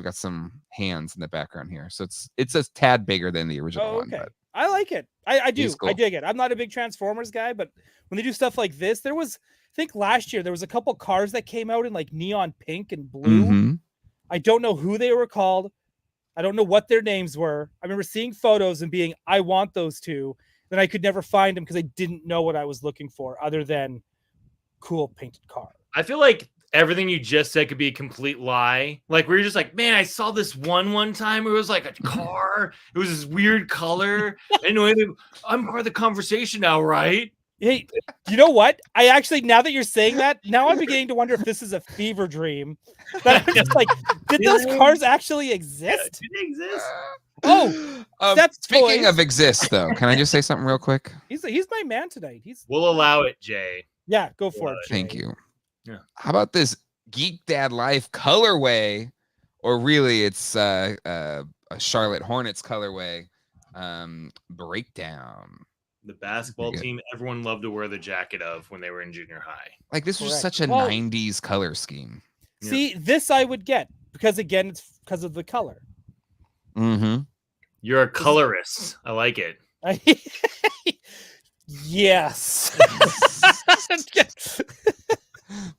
got some hands in the background here, so it's a tad bigger than the original one. But I like it. I do. Cool. I dig it. I'm not a big Transformers guy, but when they do stuff like this, I think last year there was a couple cars that came out in like neon pink and blue. Mm-hmm. I don't know who they were called. I don't know what their names were. I remember seeing photos and being, I want those two. Then I could never find them because I didn't know what I was looking for other than cool painted car. I feel like everything you just said could be a complete lie. Like we were just like, man, I saw this one time. It was like a car. It was this weird color. I didn't know anything. I'm part of the conversation now, right? Hey, you know what? I actually, now that you're saying that, now I'm beginning to wonder if this is a fever dream. That I'm just like, did those cars actually exist? Did they exist? That's speaking of exist, though. Can I just say something real quick? He's my man tonight. We'll allow it, Jay. Yeah, go for it. Jay. Thank you. Yeah. How about this Geek Dad Life colorway, or really it's a Charlotte Hornets colorway breakdown. The basketball team everyone loved to wear the jacket of when they were in junior high. Like this was such a 90s color scheme. See, this I would get because again, it's because of the color. Mm-hmm. You're a colorist. I like it. Yes.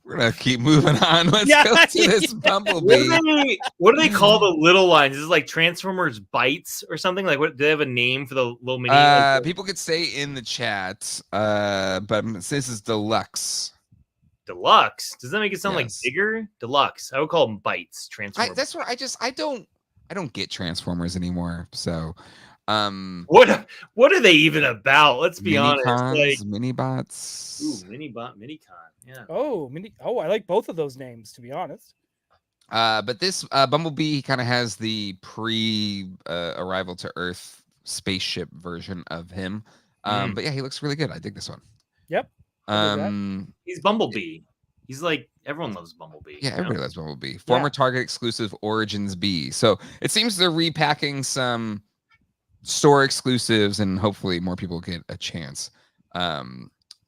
We're gonna keep moving on. Let's go to this Bumblebee. What do they call the little lines? Is it like Transformers Bites or something? Like, what do they have a name for the little mini? People could say in the chat, but this is deluxe. Deluxe? Does that make it sound like bigger? Deluxe. I would call them Bites. Transformers. That's where I don't get Transformers anymore. So, what are they even about? Let's be honest. Like mini bots. Ooh, Minicon. Yeah. I like both of those names, to be honest. But this Bumblebee kind of has the arrival to Earth spaceship version of him. But yeah, he looks really good. I dig this one. Yep. He's Bumblebee. He's like everyone loves Bumblebee. Yeah, everybody loves Bumblebee. Former Target exclusive Origins B. So it seems they're repacking some store exclusives, and hopefully more people get a chance.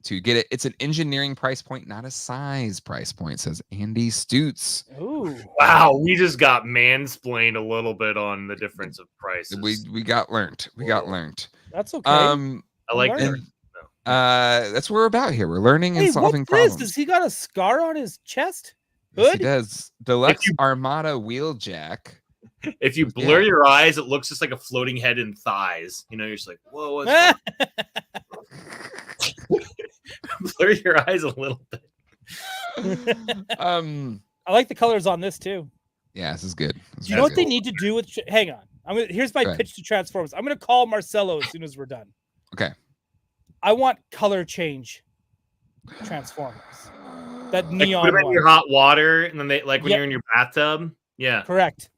to get it. It's an engineering price point, not a size price point, says Andy Stutz. Ooh. Wow, we just got mansplained a little bit on the difference of prices. We got learned. We got learned. That's okay. I like learning. That's what we're about here. We're learning and solving what's problems. this? Does he got a scar on his chest? Yes, Good. he does. Deluxe Armada Wheeljack. If you blur your eyes, it looks just like a floating head and thighs. You know, you're just like, whoa, what's going on? Blur your eyes a little bit. I like the colors on this too. Yeah, this is good. Do you know what they need to do with? Hang on. Here's my pitch to Transformers. I'm gonna call Marcelo as soon as we're done. Okay. I want color change Transformers. That neon put them in one. your hot water, and then they when you're in your bathtub. Yeah, correct.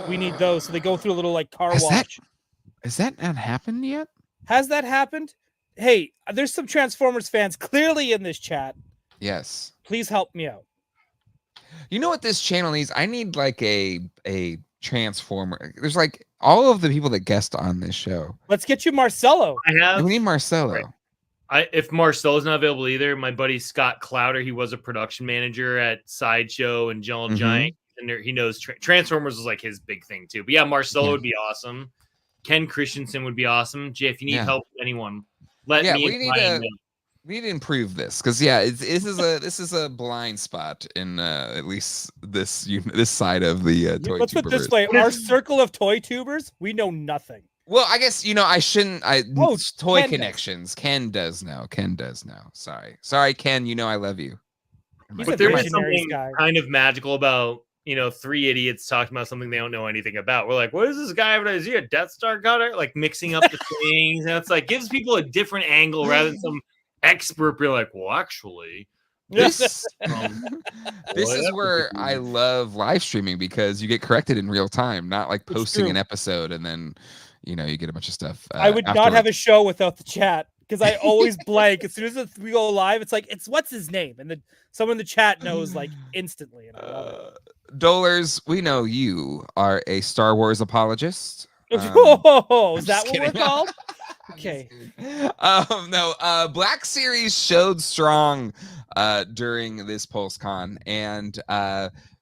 We need those, so they go through a little like car wash. Has that not happened yet? Has that happened? Hey, there's some Transformers fans clearly in this chat. Yes. Please help me out. You know what this channel needs? I need like a Transformer. There's like all of the people that guest on this show. Let's get you Marcelo. We need Marcelo. Right. If Marcelo's not available either, my buddy Scott Clowder, he was a production manager at Sideshow and Gentle Giant, and he knows Transformers is like his big thing too. But yeah, Marcelo would be awesome. Ken Christensen would be awesome. Jay, if you need help with anyone, let me. We need to improve this because this is a blind spot in at least this side of the toy. Let's put it this way: our circle of toy tubers, we know nothing. Well, I guess I shouldn't. Toy Ken connections. Ken does know. Sorry, Ken. I love you. But there is something kind of magical about three idiots talking about something they don't know anything about. We're like, what is this guy? Is he a Death Star gunner? Like mixing up the things, and it's like gives people a different angle rather than some expert be like, well, actually. This is where I love live streaming because you get corrected in real time, not like posting an episode and then you get a bunch of stuff. I would not have a show without the chat because I always blank as soon as we go live. It's like what's his name, and then someone in the chat knows like instantly. And I love it. Dolars, we know you are a Star Wars apologist. Is that what we're called? Okay. No, Black Series showed strong during this Pulsecon, and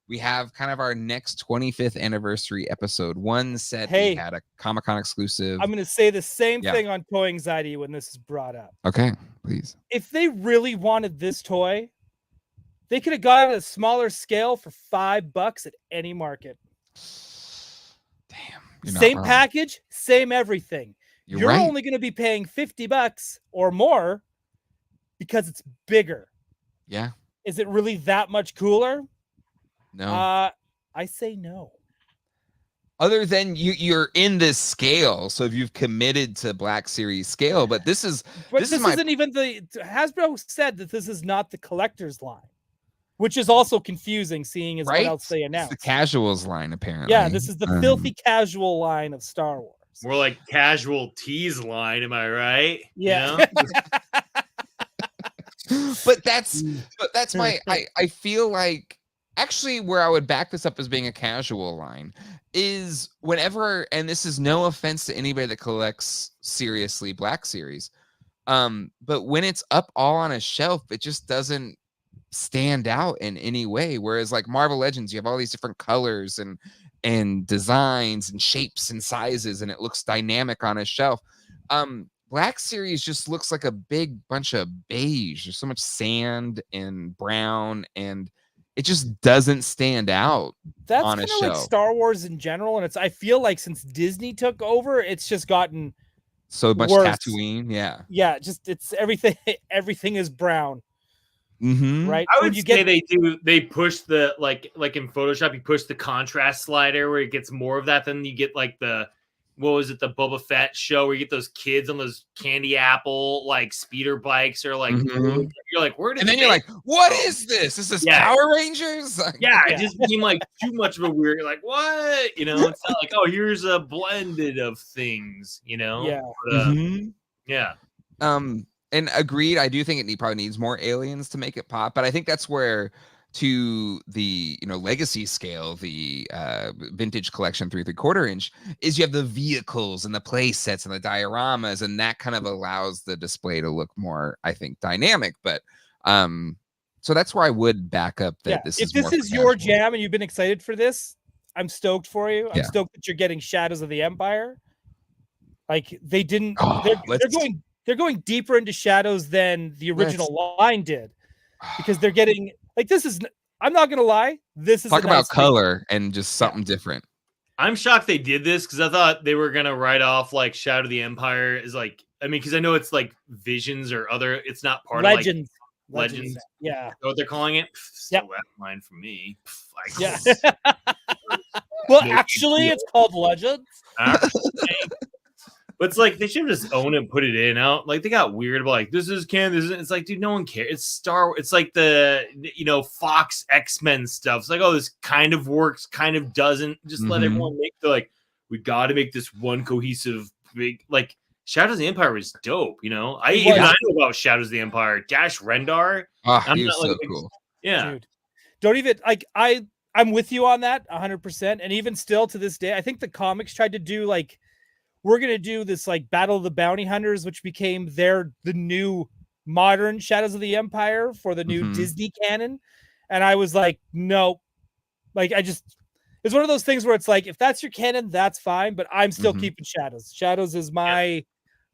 we have kind of our next 25th anniversary episode. One said we had a Comic-Con exclusive. I'm going to say the same thing on Toy Anxiety when this is brought up. Okay, please. If they really wanted this toy, they could have got it at a smaller scale for $5 at any market. Damn. Same package, same everything. You're right. only going to be paying $50 or more because it's bigger. Yeah. Is it really that much cooler? No. I say no. Other than you're in this scale, so if you've committed to Black Series scale, but this isn't even the Hasbro said that this is not the collector's line, which is also confusing seeing as what else they announced. It's the casuals line, apparently. Yeah, this is the filthy casual line of Star Wars. More like casual tease line, am I right? Yeah. But that's my I feel like actually where I would back this up as being a casual line is whenever, and this is no offense to anybody that collects seriously Black Series, but when it's up all on a shelf, it just doesn't stand out in any way. Whereas like Marvel Legends, you have all these different colors and designs and shapes and sizes, and it looks dynamic on a shelf. Black Series just looks like a big bunch of beige. There's so much sand and brown, and it just doesn't stand out. That's on a kind of shelf. like Star Wars in general, and I feel like since Disney took over, it's just gotten so much worse. Tatooine. Yeah, just it's everything. Everything is brown. Right. I would say they push the like in Photoshop, you push the contrast slider where it gets more of that. Then you get like the the Boba Fett show where you get those kids on those candy apple like speeder bikes or like you're like, where did and then you're like, what is this? Is this Power Rangers? It just seemed like too much of a weird, like what? It's not like, oh, here's a blended of things, And agreed, I do think it probably needs more aliens to make it pop, but I think that's where to the legacy scale, the vintage collection 3/4 inch, is you have the vehicles and the play sets and the dioramas, and that kind of allows the display to look more, I think, dynamic. But so that's where I would back up that this is if this is your jam and you've been excited for this, I'm stoked for you. I'm stoked that you're getting Shadows of the Empire. Like they didn't, they're going deeper into Shadows than the original line did, because they're getting like, this is, I'm not gonna lie, this is talk about color and just something different. I'm shocked they did this, because I thought they were gonna write off like Shadow of the Empire is like, I mean, because I know it's like Visions or other, it's not part Legends. of like Legends. Yeah, what they're calling it. Still that line for me. Yeah. Well, actually, it's called Legends. But it's like they should just own it and put it in out. Like they got weird about like, this is canon. This is, it's like, dude, no one cares. It's Star. It's like the Fox X-Men stuff. It's like, oh, this kind of works, kind of doesn't. Just let everyone make the like. We got to make this one cohesive big like. Shadows of the Empire was dope. I know about Shadows of the Empire. Dash Rendar. He was so cool. Yeah, dude. Don't even like I'm with you on that 100%. And even still to this day, I think the comics tried to do like, we're going to do this like Battle of the Bounty Hunters, which became the new modern Shadows of the Empire for the new Disney canon. And I was like, no, like, it's one of those things where it's like, if that's your canon, that's fine, but I'm still keeping Shadows. Shadows is my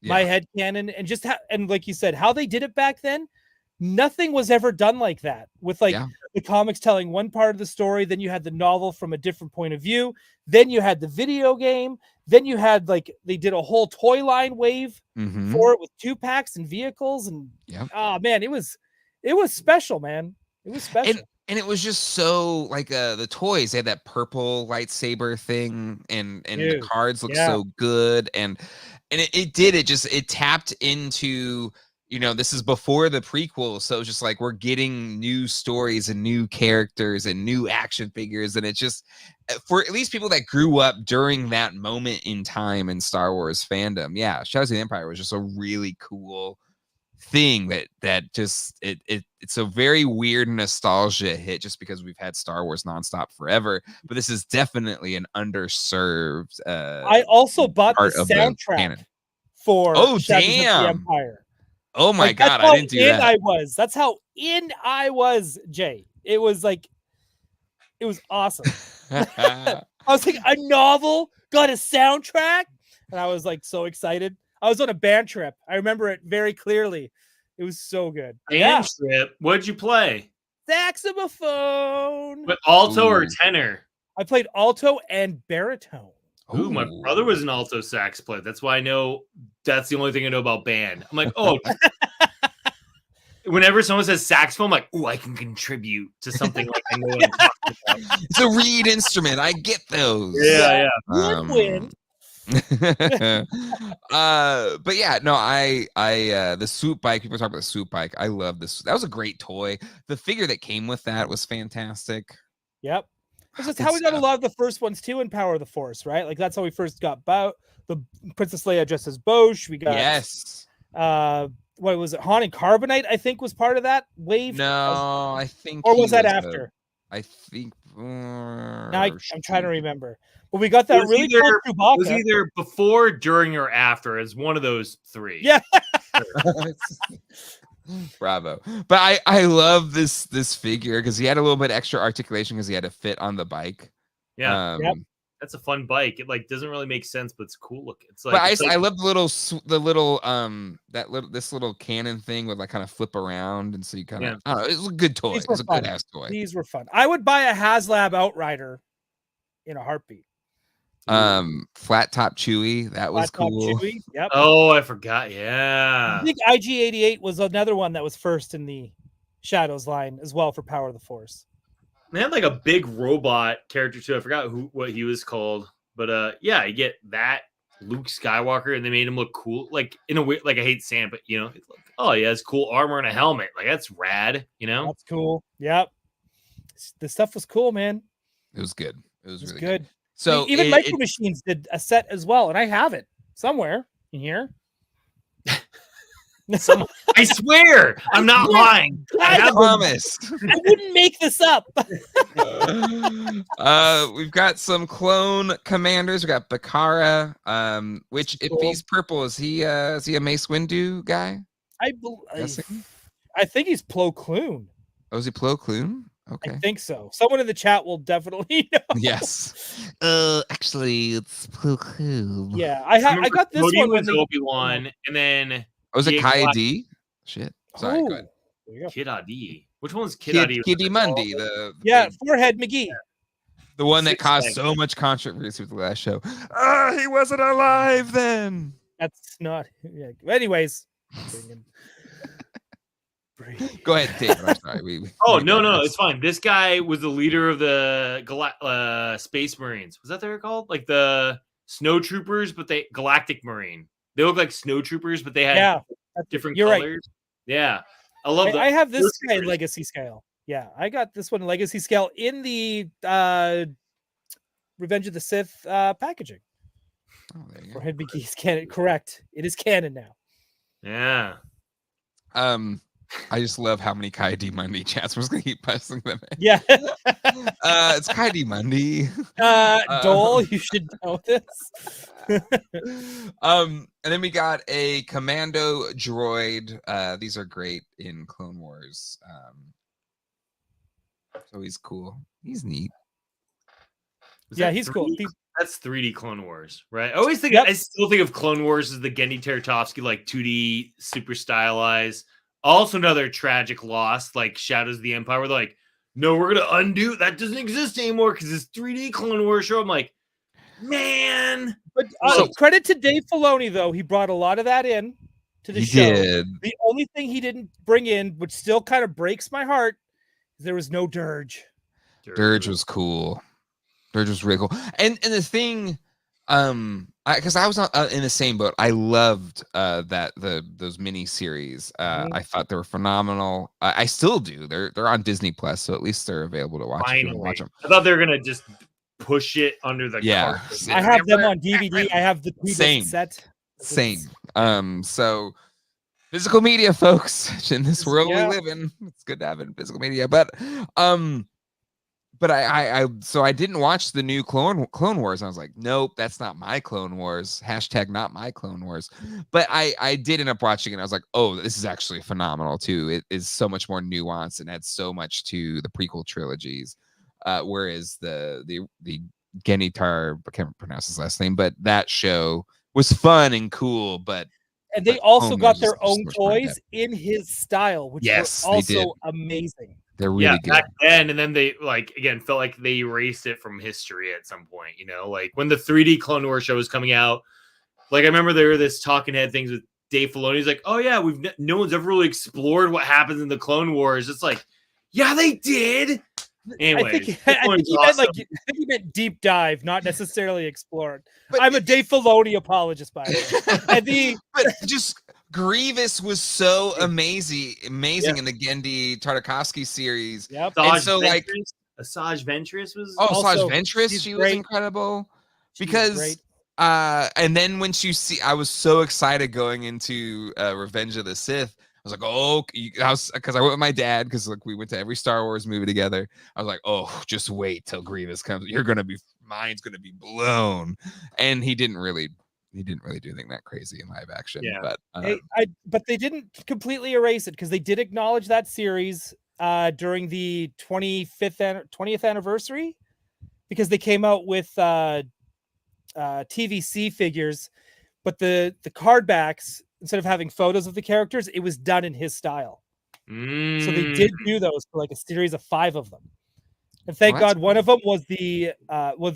head canon. And just and like you said, how they did it back then, nothing was ever done like that, with like the comics telling one part of the story, then you had the novel from a different point of view, then you had the video game, then you had like they did a whole toy line wave for it with 2-packs and vehicles, and oh man, it was special, man. It was special. And it was just so like the toys, they had that purple lightsaber thing, and the cards looked so good, and it tapped into, this is before the prequel, so it's just like we're getting new stories and new characters and new action figures, and it's just, for at least people that grew up during that moment in time in Star Wars fandom, Shadows of the Empire was just a really cool thing that just it's a very weird nostalgia hit, just because we've had Star Wars nonstop forever, but this is definitely an underserved I also bought the soundtrack for Shadows of the Empire. Oh my God, I didn't do that. That's how in I was, Jay. It was like, it was awesome. I was like, a novel got a soundtrack, and I was like so excited. I was on a band trip. I remember it very clearly. It was so good. Band trip? What'd you play? Saxophone. But alto or tenor? I played alto and baritone. Ooh, my brother was an alto sax player. That's why I know. That's the only thing I know about band. I'm like, oh. Whenever someone says saxophone, I'm like, oh, I can contribute to something like I know what I'm talking about. It's a reed instrument. I get those. Yeah. Win-win. But yeah, no, I the swoop bike, people talk about the swoop bike. I love this. That was a great toy. The figure that came with that was fantastic. Yep. This is how we got a lot of the first ones too in Power of the Force, right? Like that's how we first got the Princess Leia dressed as Bosch. We got what was it? Haunted Carbonite, I think, was part of that wave. No, I think, or was that after? I think. Now I'm trying to remember. But we got that really cool Chewbacca. It was either before, during, or after. It's one of those three. Yeah. Bravo. But I love this figure because he had a little bit extra articulation because he had to fit on the bike. Yeah. That's a fun bike. It like doesn't really make sense, but it's cool looking. It's like, I love this little cannon thing would like kind of flip around, and so you kind of I don't know, it was a good toy. It was a good ass toy. These were fun. I would buy a HasLab Outrider in a heartbeat. Flat top Chewy, that was cool. Chewy. Yep. Oh, I forgot. Yeah. I think IG-88 was another one that was first in the Shadows line as well for Power of the Force. They had like a big robot character too. I forgot what he was called, but you get that Luke Skywalker, and they made him look cool, like in a way. Like I hate sand, but it's like, oh yeah, it's cool armor and a helmet. Like that's rad. That's cool. Yep. The stuff was cool, man. It was good. It was really good. So even Micro Machines did a set as well, and I have it somewhere in here. I swear, I'm not lying. I promised. I wouldn't make this up. We've got some clone commanders. We got Bakara. Which if he's purple, is he a Mace Windu guy? I think he's Plo Koon. Oh, is he Plo Koon? Okay. I think so. Someone in the chat will definitely know. Yes. Actually, it's Plo Koon. Yeah, I got this Cody one was Obi-Wan, and then was it Kai D? Shit. Sorry, go ahead. Kid Adi. Which one's Kid Adi? Kiddy Mundi. The Forehead McGee. The one that caused so much controversy with the last show. He wasn't alive then. That's not. Yeah. Anyways. Go ahead, Dave. I'm sorry. No, it's fine. This guy was the leader of the Space Marines. Was that what they were called? Like the Snow Troopers, but they Galactic Marine. They look like Snow Troopers, but they had different colors. Right. Yeah, I love that. I have this guy in Legacy scale. Yeah, I got this one in Legacy scale in the Revenge of the Sith packaging. Oh, there you go. Forehead McGee's canon. Correct. It is canon now. Yeah. I just love how many Kai D Mundi chats. I'm just gonna keep passing them in. Yeah. It's Kai D Mundi. Doel, you should know this. And then we got a commando droid. These are great in Clone Wars. So he's cool. He's neat. He's cool. That's 3D Clone Wars, right? I always think Yep. I still think of Clone Wars as the Gendy Tartakovsky, like 2D, super stylized. Also, another tragic loss, like Shadows of the Empire, where they're like, no, we're gonna undo that doesn't exist anymore because it's 3D Clone Wars show. I'm like, man. But credit to Dave Filoni, though, he brought a lot of that in to the show. Did. The only thing he didn't bring in, which still kind of breaks my heart, is there was no Dirge. Dirge was cool. Dirge was really cool. And the thing, because I was in the same boat. I loved those mini series. I thought they were phenomenal. I still do. They're on Disney Plus, so at least they're available to watch. Finally. Watch them. I thought they were gonna just push it under the carpet. I have them on DVD. I have the set. Same. So physical media, folks, in this world we live in, it's good to have it in physical media. But I didn't watch the new Clone Wars. I was like, nope, that's not my Clone Wars. # not my Clone Wars. But I did end up watching it. And I was like, oh, this is actually phenomenal too. It is so much more nuanced and adds so much to the prequel trilogies. Whereas the Genitar, I can't pronounce his last name, but that show was fun and cool. And they also got their own toys in his style, which were also amazing. They're really good. Back then, and then they felt like they erased it from history at some point. You know, like when the 3D Clone Wars show was coming out. Like I remember there were this talking head things with Dave Filoni. He's like, "Oh yeah, no one's ever really explored what happens in the Clone Wars." It's like, yeah, they did. Anyway, I think he meant deep dive, not necessarily explored. But I'm a Dave Filoni apologist, by the way. But just Grievous was so amazing in the Gendy Tartakovsky series. Yep. And so Asajj Ventress was Asajj Ventress, she was incredible. Because and then when I was so excited going into Revenge of the Sith. I was like, because I went with my dad because we went to every Star Wars movie together. I was like, oh, just wait till Grievous comes. Mine's gonna be blown. And he didn't really do anything that crazy in live action. Yeah. But they didn't completely erase it because they did acknowledge that series during the 20th anniversary because they came out with TVC figures, but the card backs, instead of having photos of the characters, it was done in his style. So they did do those for like a series of 5 of them. And thank God one of them was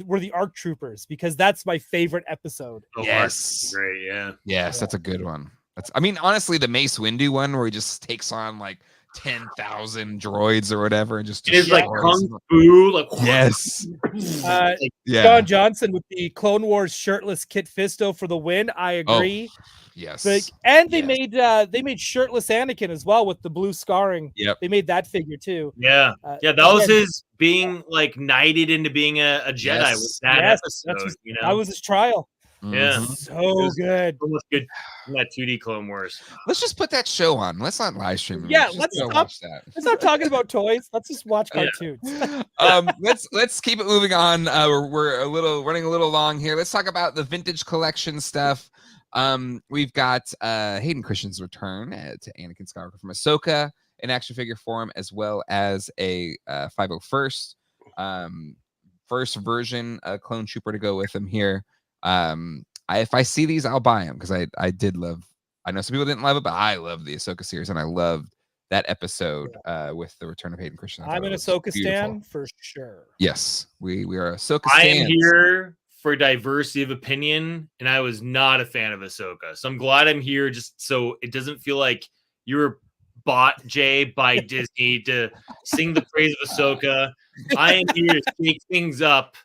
were the ARC Troopers, because that's my favorite episode. Yes. Great, yeah. Yes, that's a good one. Honestly, the Mace Windu one where he just takes on like 10,000 droids or whatever and just it's like kung fu, like yes. John Johnson with the Clone Wars shirtless Kit Fisto for the win. I agree. Oh, yes. They made shirtless Anakin as well with the blue scarring. Yep. They made that figure too. Yeah. That was his being like knighted into being a Jedi with that episode. That was his trial. Yeah. So good. So much good in that 2D Clone Wars. Let's just put that show on. Let's not live stream it. Yeah, let's let's go watch that. Let's stop talking about toys. Let's just watch Yeah. cartoons. Let's keep it moving on. We're running a little long here. Let's talk about the vintage collection stuff. We've got Hayden Christensen's return to Anakin Skywalker from Ahsoka in action figure form, as well as a 501st first version clone trooper to go with him here. If I see these, I'll buy them because I did love. I know some people didn't love it, but I love the Ahsoka series, and I loved that episode with the return of Hayden Christensen. I'm an Ahsoka stan for sure. Yes, we are Ahsoka I stans. am here for diversity of opinion, and I was not a fan of Ahsoka. So I'm glad I'm here just so it doesn't feel like you were bought, Jay, by Disney to sing the praise of Ahsoka. I am here to shake things up,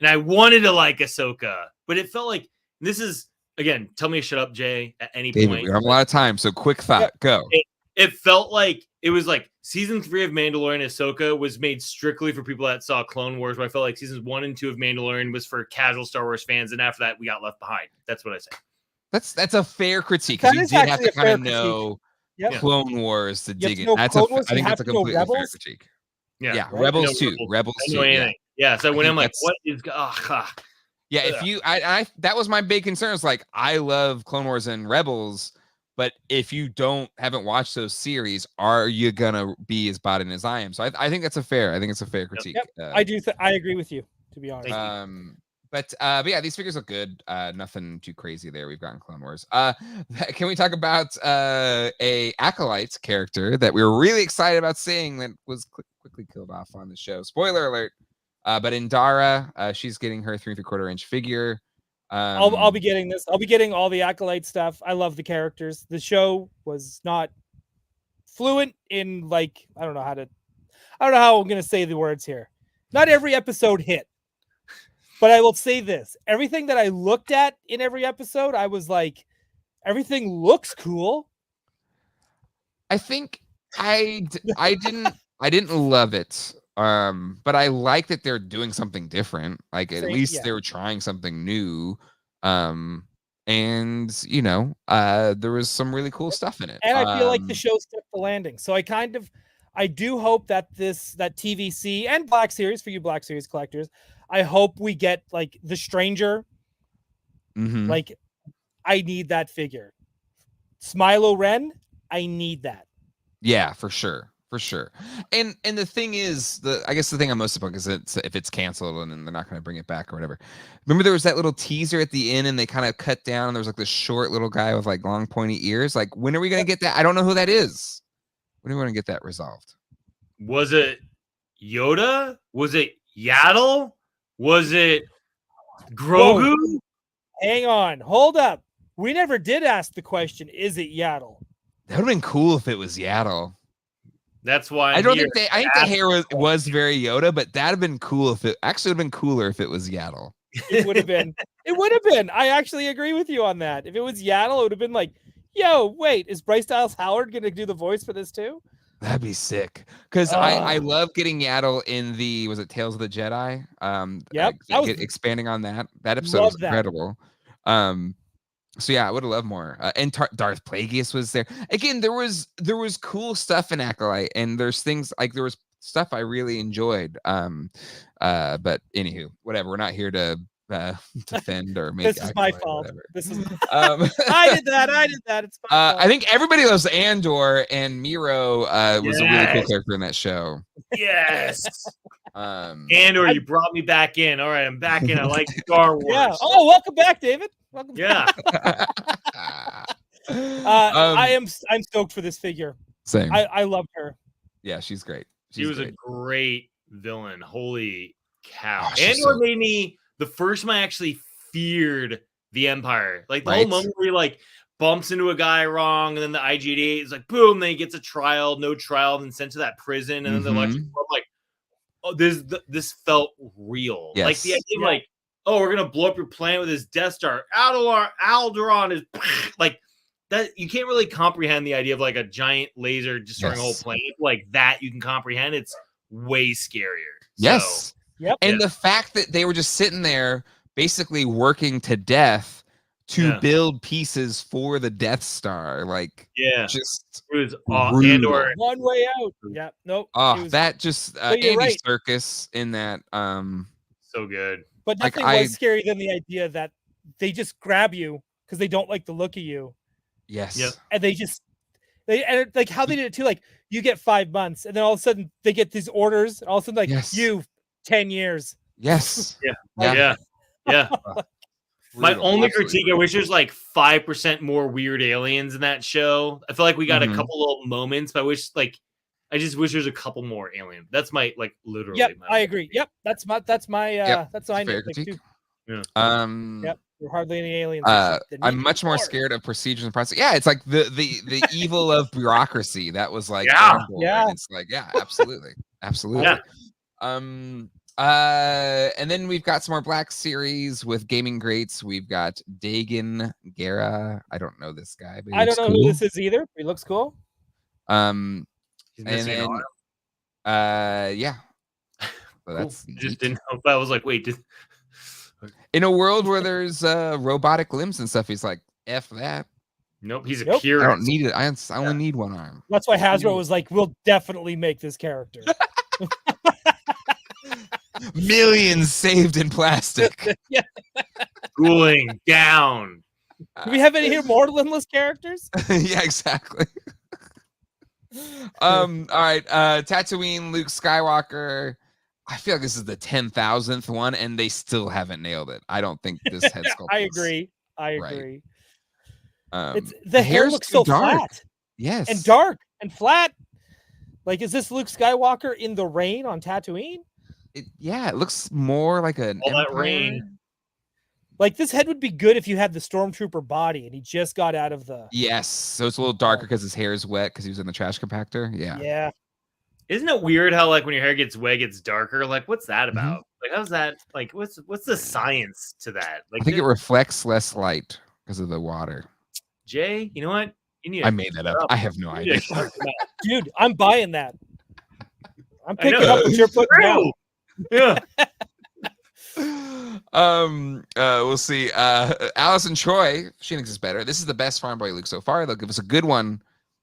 and I wanted to like Ahsoka, but it felt like this is, again, tell me to shut up, Jay, at any David, point. we have a lot of time, so quick thought, go. It felt like it was like season 3 of Mandalorian Ahsoka was made strictly for people that saw Clone Wars, but I felt like seasons 1 and 2 of Mandalorian was for casual Star Wars fans, and after that, we got left behind. That's what I say. That's a fair critique because you did have to kind of know Yep. Clone Wars to dig in. I think that's a completely fair critique. Yeah, Rebels too. Rebels too. Yeah. So when I'm like, that's- what is? Yeah, if you, I, that was my big concern. It's like I love Clone Wars and Rebels, but if you haven't watched those series, are you gonna be as bought in as I am? So I think that's a fair. I think it's a fair critique. Yep. I do. I agree with you, to be honest. But yeah, these figures look good. Nothing too crazy there. We've gotten Clone Wars. Can we talk about a Acolyte character that we were really excited about seeing that was quickly killed off on the show? Spoiler alert. But Indara, she's getting her 3 3/4 inch figure. I'll be getting this. I'll be getting all the Acolyte stuff. I love the characters. The show was not fluent in like I don't know how I'm gonna say the words here. Not every episode hit. But I will say this. Everything that I looked at in every episode, I was like, everything looks cool. I think I didn't love it. But I like that they're doing something different. Like at least they were trying something new. And you know, there was some really cool stuff in it. And I feel like the show stuck the landing. So I do hope that that TVC and Black Series for you Black Series collectors, I hope we get like the Stranger. Mm-hmm. Like, I need that figure. Smilo Ren, I need that. Yeah, for sure. And the thing is, I guess the thing I'm most about is if it's canceled and then they're not going to bring it back or whatever. Remember there was that little teaser at the end and they kind of cut down. There was like this short little guy with like long pointy ears. Like, when are we going to get that? I don't know who that is. When are we going to get that resolved? Was it Yoda? Was it Yaddle? Was it Grogu? Whoa. Hang on. Hold up. We never did ask the question, is it Yaddle? That would have been cool if it was Yaddle. That's why I think the hair was very Yoda, but that'd have been cool if it actually would have been cooler if it was Yaddle. It would have been. It would have been. I actually agree with you on that. If it was Yaddle, it would have been like, yo, wait, is Bryce Dallas Howard going to do the voice for this too? That'd be sick. Because I love getting Yaddle in the, was it Tales of the Jedi? Yep. Expanding on that. That episode was incredible. So yeah, I would have loved more. And Darth Plagueis was there. Again, there was cool stuff in Acolyte, and there's things like there was stuff I really enjoyed. But anywho, whatever. We're not here to defend or make. This is my fault. This is. I did that. It's my fault. I think everybody loves Andor, and Miro was a really cool character in that show. Yes. Andor, you brought me back in. All right, I'm back in. I like Star Wars. Yeah. Oh, welcome back, David. Welcome back. I'm stoked for this figure. Same. I loved her. Yeah, she's great. She was a great villain. Holy cow. Oh, Andor made me the first time I actually feared the Empire. Like the whole moment where he like bumps into a guy wrong, and then the IG-88 is like boom, then he gets a trial, no trial, then sent to that prison, and then the election. I'm like, oh, this felt real. Yes. Like the idea of like, oh, we're gonna blow up your planet with his Death Star. Alderaan is like that. You can't really comprehend the idea of like a giant laser destroying a whole planet like that. You can comprehend. It's way scarier. Yes. Yep. And the fact that they were just sitting there basically working to death to Yeah. build pieces for the Death Star. Like, Yeah. just It was brutal. and/or One way out. Yeah, nope. Oh, it was, that just but you're Andy right. Serkis in that. so good. But Like, nothing was scary than the idea that they just grab you because they don't like the look of you, Yes. Yep. and and like how they did it too. Like you get 5 months, and then all of a sudden they get these orders, and all of a sudden like Yes. you 10 years. Yes. Yeah. Yeah. Yeah. My Brutal. only Absolutely critique, I wish there's like 5% more weird aliens in that show. I feel like we got a Mhm. couple little moments, but I just wish there's a couple more alien. That's my literally. Yep, my I agree. Yep, that's my Yep, that's my fair nitpick critique. too. Yeah. Yep, there are hardly any aliens. except the I'm ninja much more dwarves. scared of procedures and process. Yeah, it's like the evil of bureaucracy. That was like Yeah. Andor, Yeah. and it's like, yeah, absolutely. Absolutely. Yeah. And then we've got some more Black series with gaming greats. We've got Dagon Guerra. I don't know this guy, but he I don't looks know cool. who this is either. He looks cool. He's And missing an then arm. yeah. So Cool. that's Just neat. didn't know if I was like, wait, In a world where there's robotic limbs and stuff, he's like, F that. nope, he's a Nope. I purist. don't need it. I only need one arm. That's why Hasbro was like, "We'll definitely make this character." Millions saved in plastic. Yeah. Cooling down. Do we have any here more limbless characters? Yeah, exactly. All right. Tatooine, Luke Skywalker. I feel like this is the 10,000th one, and they still haven't nailed it. I don't think this head sculpt. I is- agree. I right. agree. It's The hair hair's looks too so dark. flat Yes. and dark and flat. Like, is this Luke Skywalker in the rain on Tatooine? It looks more like an All that empire. rain. Like, this head would be good if you had the stormtrooper body and he just got out of the. Yes. So it's a little darker because his hair is wet because he was in the trash compactor. Yeah. Yeah. Isn't it weird how like when your hair gets wet, it gets darker? Like, what's that about? Like, how's that? Like, what's the science to that? Like, I think it reflects less light because of the water. Jay, you know what? You need. I made that up. I have no you need idea. to shut your mouth. Dude, I'm buying that. I'm I picking know. up what you're putting down. Yeah. We'll see. Allison Troy, she thinks it's better. This is the best Farm Boy Luke so far. They'll give us a good one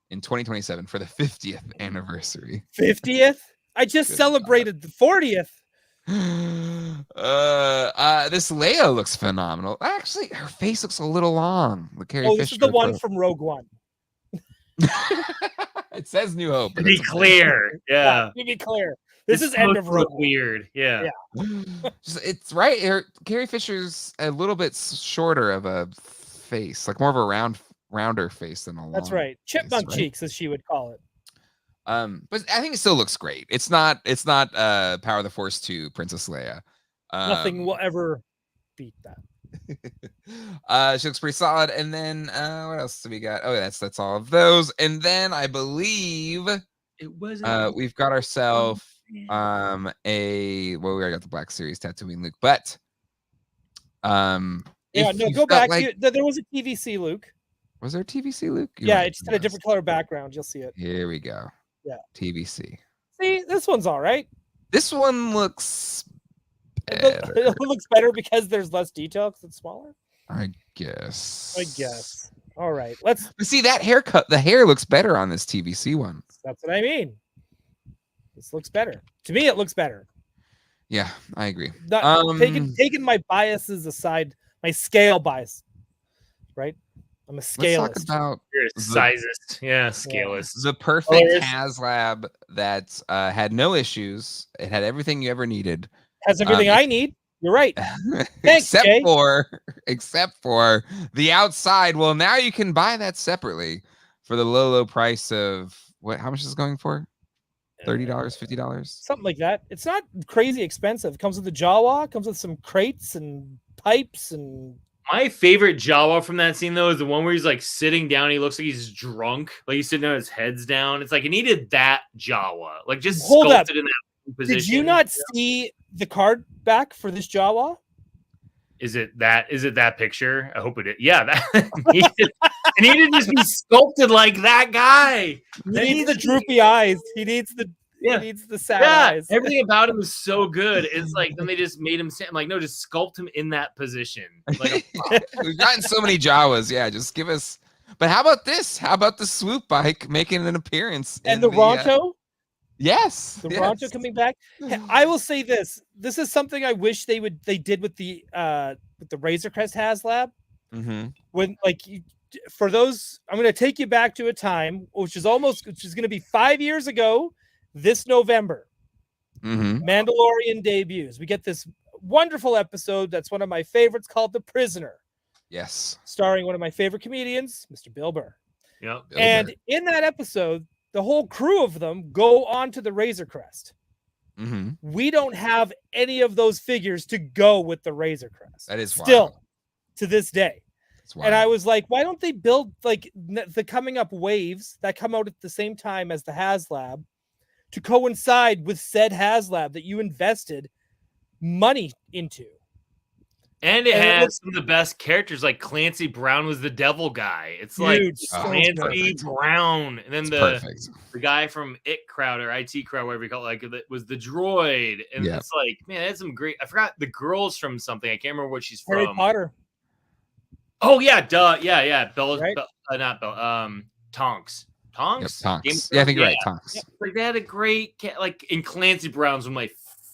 in 2027 for the 50th anniversary. 50th? I just Good celebrated the 40th. This Leia looks phenomenal. Actually, her face looks a little long. The Carrie Oh, this Fisher is the one photo. from Rogue One. It says New Hope. To but be it's a- clear. Yeah. To be clear, this is end of look Rogue One. weird. Yeah. It's right. Carrie Fisher's a little bit shorter of a face, like more of a rounder face than a long. That's right. Chipmunk right? cheeks, as she would call it. But I think it still looks great. It's not Power of the Force 2 Princess Leia. Nothing will ever beat that. She looks pretty solid. And then what else do we got? Oh, that's all of those. And then I believe It was. we've got ourselves we already got the Black Series Tatooine Luke, but Yeah, if no, you've go got, back. like, There was a TVC Luke. was there a TVC Luke? You Yeah, might it just have had a different noticed. color background. You'll see it. Here we go. Yeah. TVC. See, this one's all right. This one looks better, It looks better because there's less detail because it's smaller. I guess. I guess. All right, let's. But see that haircut. The hair looks better on this TVC one. That's what I mean. This looks better to me. It looks better. Yeah, I agree. Not taking my biases aside, my scale bias. Right, I'm a Let's scalist. talk about You're a sizist. Yeah, scalist. the perfect Colorist. HasLab that had no issues. It had everything you ever needed. Has everything I need. You're right. Thanks, except Jay. for the outside. Well, now you can buy that separately for the low price of what? How much is it going for? $30, $50? Something like that. It's not crazy expensive. It comes with the Jawa. Comes with some crates and pipes and. My favorite Jawa from that scene though is the one where he's like sitting down. He looks like he's drunk, like he's sitting on his head's down. It's like it needed that Jawa, like just Hold up. sculpted in that position. Did you not see the card back for this Jawa? Is it that picture? I hope it is. Yeah, that it needed to just be sculpted like that guy. He needs the droopy eyes. He needs the Yeah. He needs the sad eyes. Everything about him is so good. It's like then they just made him stand. I'm like, no, just sculpt him in that position. Like We've gotten so many Jawas. Yeah, just give us. But how about this? How about the swoop bike making an appearance? And the Ronto? Yes. The Ronto coming back. I will say this. This is something I wish they did with the Razor Crest HasLab. Mm-hmm. When for those, I'm going to take you back to a time which is going to be 5 years ago this November. Mm-hmm. Mandalorian debuts. We get this wonderful episode that's one of my favorites called The Prisoner. Yes. Starring one of my favorite comedians, Mr. Bill Burr. Yep. And in that episode, the whole crew of them go onto the Razor Crest. Mm-hmm. We don't have any of those figures to go with the Razor Crest. That is still wild. To this day. And I was like, why don't they build like the coming up waves that come out at the same time as the HasLab to coincide with said HasLab that you invested money into? And it has some of the best characters, like Clancy Brown was the devil guy. It's like Clancy Brown, and then the guy from IT Crowd or IT Crowd, whatever you call it, like it was the droid, and it's like, man, that's some great. I forgot the girl's from something. I can't remember what she's from. Harry Potter. Oh yeah, duh, yeah. Bella, right? Not Bella. Tonks. Tonks. Yep, Tonks. Yeah, I think you're right. Tonks. Yeah. Like they had a great like, in Clancy Brown's one of my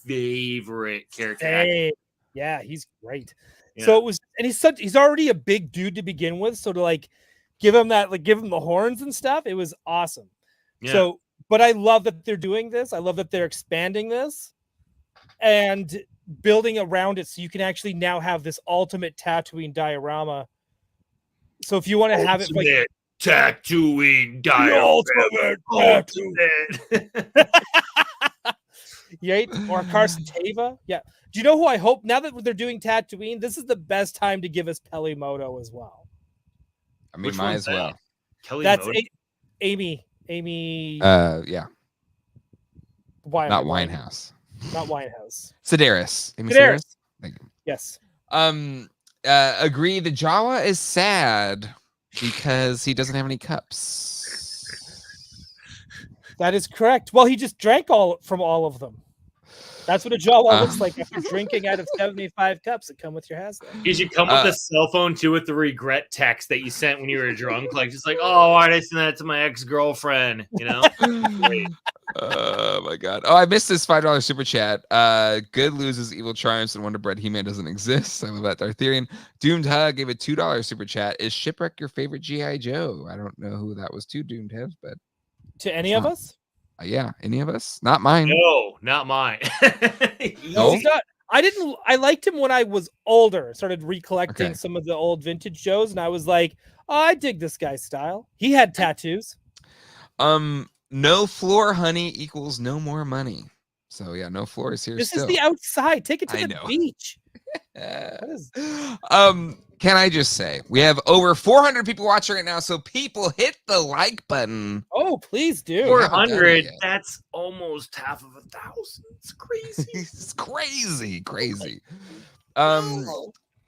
favorite characters. Yeah, he's great. Yeah. So it was, and he's already a big dude to begin with. So to like give him the horns and stuff, it was awesome. Yeah. So, but I love that they're doing this. I love that they're expanding this and building around it, so you can actually now have this ultimate Tatooine diorama. So if you want to have it like Tatooine diorama, ultimate. Yeah, or Carson Teva. Yeah. Do you know who I hope now that they're doing Tatooine? This is the best time to give us Pelimoto as well. I mean, might as well. That's Amy. Yeah. Not Winehouse. Not Winehouse. Sedaris. Sedaris. Thank you. Yes. Agree. The Jawa is sad because he doesn't have any cups. That is correct. Well, he just drank from all of them. That's what a Jawa looks like after drinking out of 75 cups that come with your HasLab. You should come with a cell phone too, with the regret text that you sent when you were drunk, like just like, oh, why did I send that to my ex-girlfriend? You know. Oh my god! Oh, I missed this $5 super chat. Good loses, evil triumphs, and Wonder Bread He-Man doesn't exist. I love that. Arthurian Doomed Hug gave a $2 super chat. Is Shipwreck your favorite GI Joe? I don't know who that was to, Doomed Head, but to any of us. Yeah, any of us? Not mine. No, not mine. No, he's not. I liked him when I was older. Started recollecting some of the old vintage Joes, and I was like, oh, I dig this guy's style. He had tattoos. No floor, honey, equals no more money. So yeah, no floor is here. This is the outside. Take it to the beach. Can I just say, we have over 400 people watching right now, so people hit the like button. Oh, please do. 400, that's almost half of 1,000. It's crazy. It's crazy.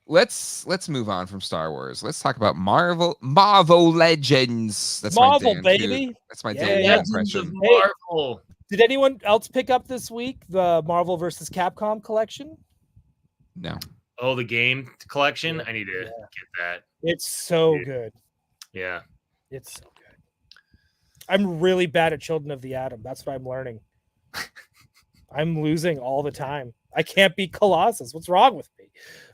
Let's move on from Star Wars. Let's talk about Marvel Legends. That's Marvel, my baby. That's my Dan impression. Marvel. Did anyone else pick up this week the Marvel versus Capcom collection? No. Oh, the game collection? I need to get that. It's so good. Yeah. It's so good. I'm really bad at Children of the Atom. That's what I'm learning. I'm losing all the time. I can't beat Colossus. What's wrong with me?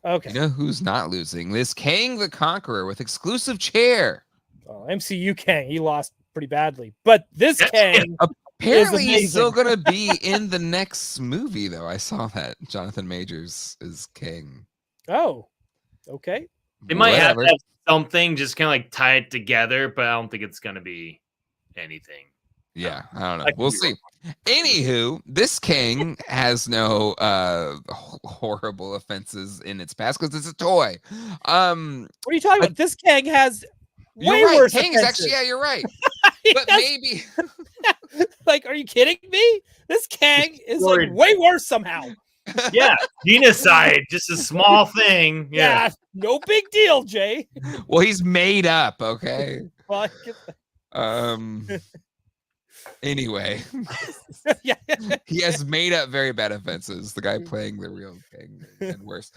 Okay. You know who's not losing? This Kang the Conqueror with exclusive chair. Oh, MCU Kang, he lost pretty badly. But this Kang apparently he's still gonna be in the next movie, though. I saw that Jonathan Majors is Kang. Oh, okay. They might have to have something just kind of like tie it together, but I don't think it's gonna be anything. Yeah, I don't know. We'll see. Anywho, this Kang has no horrible offenses in its past because it's a toy. What are you talking about? This Kang has way worse Kang offenses. is actually, yeah, you're right. But maybe like, are you kidding me? This Kang is like way worse somehow. Yeah, genocide, just a small thing. Yeah, no big deal, Jay. Well, he's made up, okay. Well, Anyway, Yeah. he has made up very bad offenses. The guy playing the real king and worse.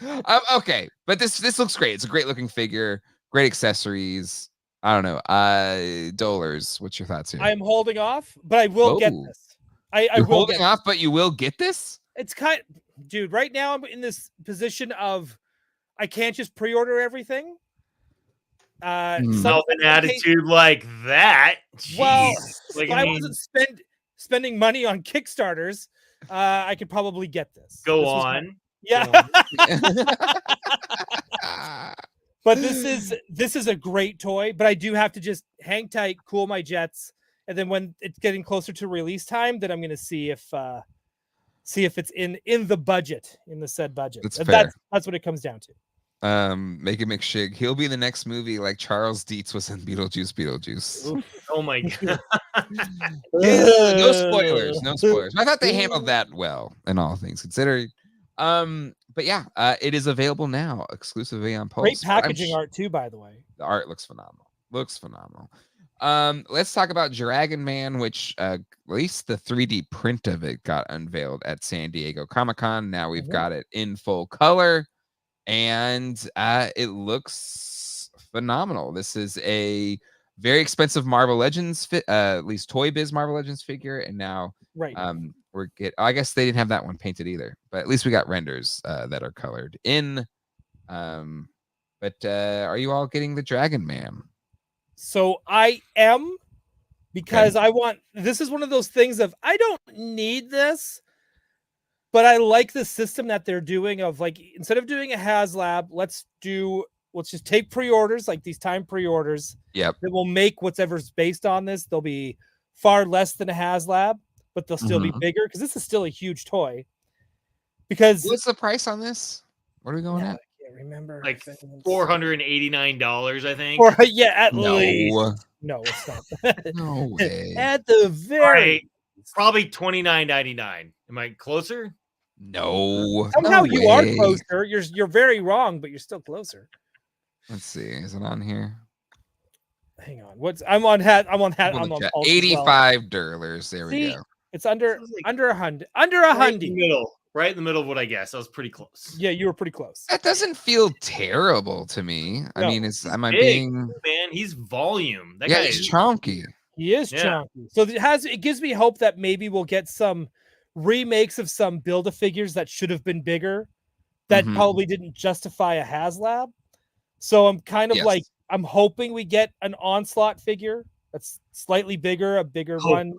Okay, but this looks great. It's a great looking figure. Great accessories. I don't know. Dolars. What's your thoughts here? I'm holding off, but I will get Oh. this. I You're will holding get off, but you will get this? It's dude, right now I'm in this position of I can't just pre-order everything. Self an attitude like that. Jeez. Well, like, if I wasn't spending money on Kickstarters, I could probably get this. Go This was on. Yeah. Go on. But this is a great toy, but I do have to just hang tight, cool my jets, and then when it's getting closer to release time, then I'm going to see if it's in the budget, in the said budget. That's what it comes down to. Make it McShig. He'll be the next movie like Charles Dietz was in Beetlejuice. Oof. Oh my god. No spoilers. No spoilers. I thought they handled that well, in all things considered. But yeah, it is available now exclusively on Pulse. Great packaging art too, by the way. The art looks phenomenal. Let's talk about Dragon Man, which at least the 3D print of it got unveiled at San Diego Comic-Con. Now we've got it in full color, and it looks phenomenal. This is a very expensive Marvel Legends at least Toy Biz Marvel Legends figure, and now I guess they didn't have that one painted either, but at least we got renders that are colored in. But are you all getting the Dragon Man? So I am, because this is one of those things of I don't need this, but I like the system that they're doing of like, instead of doing a HasLab, let's just take pre-orders, like these time pre-orders. Yep. That will make whatever's based on this. They'll be far less than a HasLab, but they'll still be bigger because this is still a huge toy. Because what's the price on this? What are we going at? I can't remember. Like $489, I think. At least. No, it's not. No way. At the very probably $29.99. Am I closer? No. Somehow you are closer. You're very wrong, but you're still closer. Let's see. Is it on here? Hang on. I'm on Pulse as well. $85. There we go. It's under $100. Right in the middle of what I guessed. I was pretty close. Yeah, you were pretty close. That doesn't feel terrible to me. No. I mean, am I being man? He's volume. That guy is chunky. He is chunky. So it gives me hope that maybe we'll get some remakes of some Build-A-Figures that should have been bigger, that probably didn't justify a HasLab. So I'm kind of like, I'm hoping we get an Onslaught figure that's slightly bigger, a bigger one.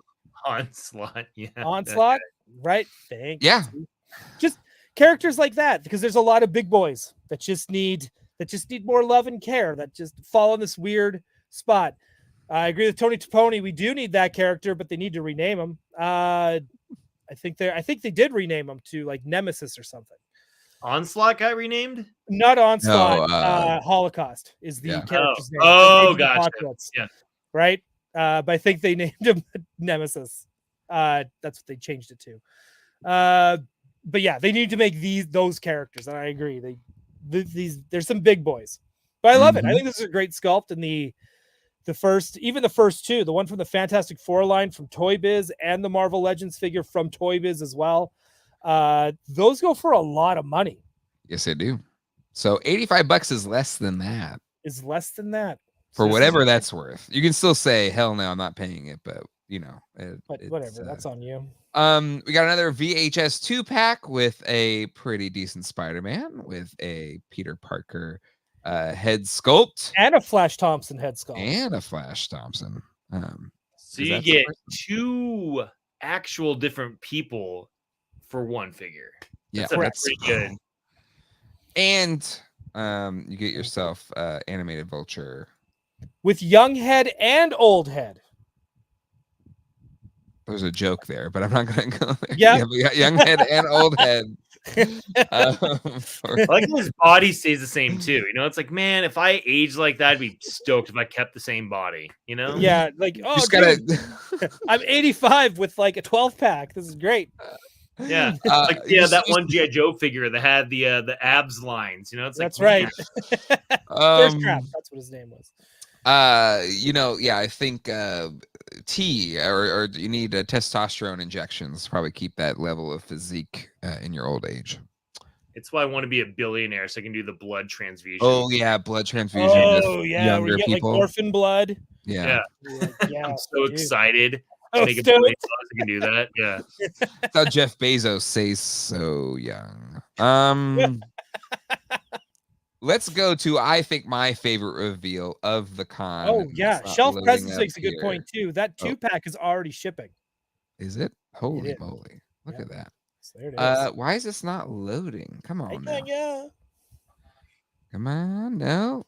Onslaught, yeah. Onslaught, right? Thanks. Yeah. Just characters like that, because there's a lot of big boys that just need more love and care, that just fall in this weird spot. I agree with Tony Toponi. We do need that character, but they need to rename him. I think they did rename him to like Nemesis or something. Onslaught got renamed? Not Onslaught. Holocaust is the character's name. Oh, gotcha. Yeah. Right? But I think they named him Nemesis. That's what they changed it to. But yeah, they need to make those characters, and I agree. There's some big boys, but I love it. I think this is a great sculpt, and the first two, the one from the Fantastic Four line from Toy Biz and the Marvel Legends figure from Toy Biz as well. Those go for a lot of money. Yes, they do. So $85 is less than that. Is less than that for whatever that's worth. You can still say, "Hell no, I'm not paying it," but you know, whatever. That's on you. We got another VHS 2-pack with a pretty decent Spider-Man with a Peter Parker head sculpt and a Flash Thompson head sculpt so you get two actual different people for one figure. That's pretty good. And you get yourself animated Vulture with young head and old head. There's a joke there, but I'm not going to go there. Yeah, we got young head and old head. I like his body stays the same too. You know, it's like, man, if I age like that, I'd be stoked if I kept the same body. You know? Yeah, like I'm 85 with like a 12-pack. This is great. Yeah, that one G.I. Joe figure that had the abs lines. You know, it's that's like, right. Thirst Trap. That's what his name was. I think tea, or you need testosterone injections. Probably keep that level of physique in your old age. It's why I want to be a billionaire so I can do the blood transfusion. Oh yeah, blood transfusion. Oh yeah, younger we get people. like orphan blood. Yeah. Yeah, I'm so excited Oh, to make $1 billion. I can do that. Yeah. That's how Jeff Bezos says so young. Let's go to, I think, my favorite reveal of the con. Oh yeah, Shelf Presence makes a good here. point too. That 2-pack is already shipping. Is it? Holy is. moly! Look at that. So there it is. Why is this not loading? Come on now. Yeah. Come on, no.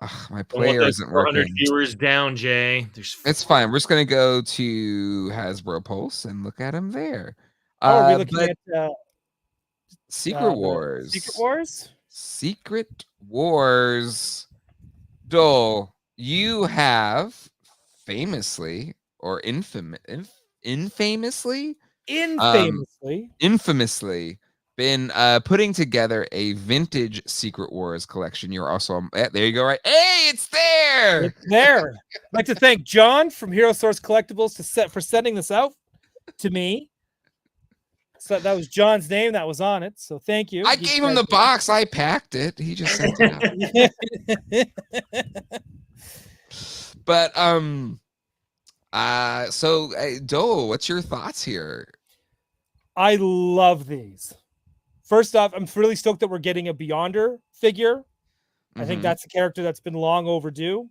Ugh, my Don't let player those isn't 400 working. viewers down, Jay. It's fine. We're just gonna go to Hasbro Pulse and look at him there. Oh, are we looking at Secret Wars? Secret Wars? Secret Wars. Doel, you have famously or infamously been putting together a vintage Secret Wars collection. You're also there you go, right? Hey, it's there. It's there. I'd like to thank John from Hero Source Collectibles for sending this out to me. So that was John's name that was on it. So thank you. I gave him the box. I packed it. He just sent it out. But so Doel, what's your thoughts here? I love these. First off, I'm really stoked that we're getting a Beyonder figure. I think that's a character that's been long overdue.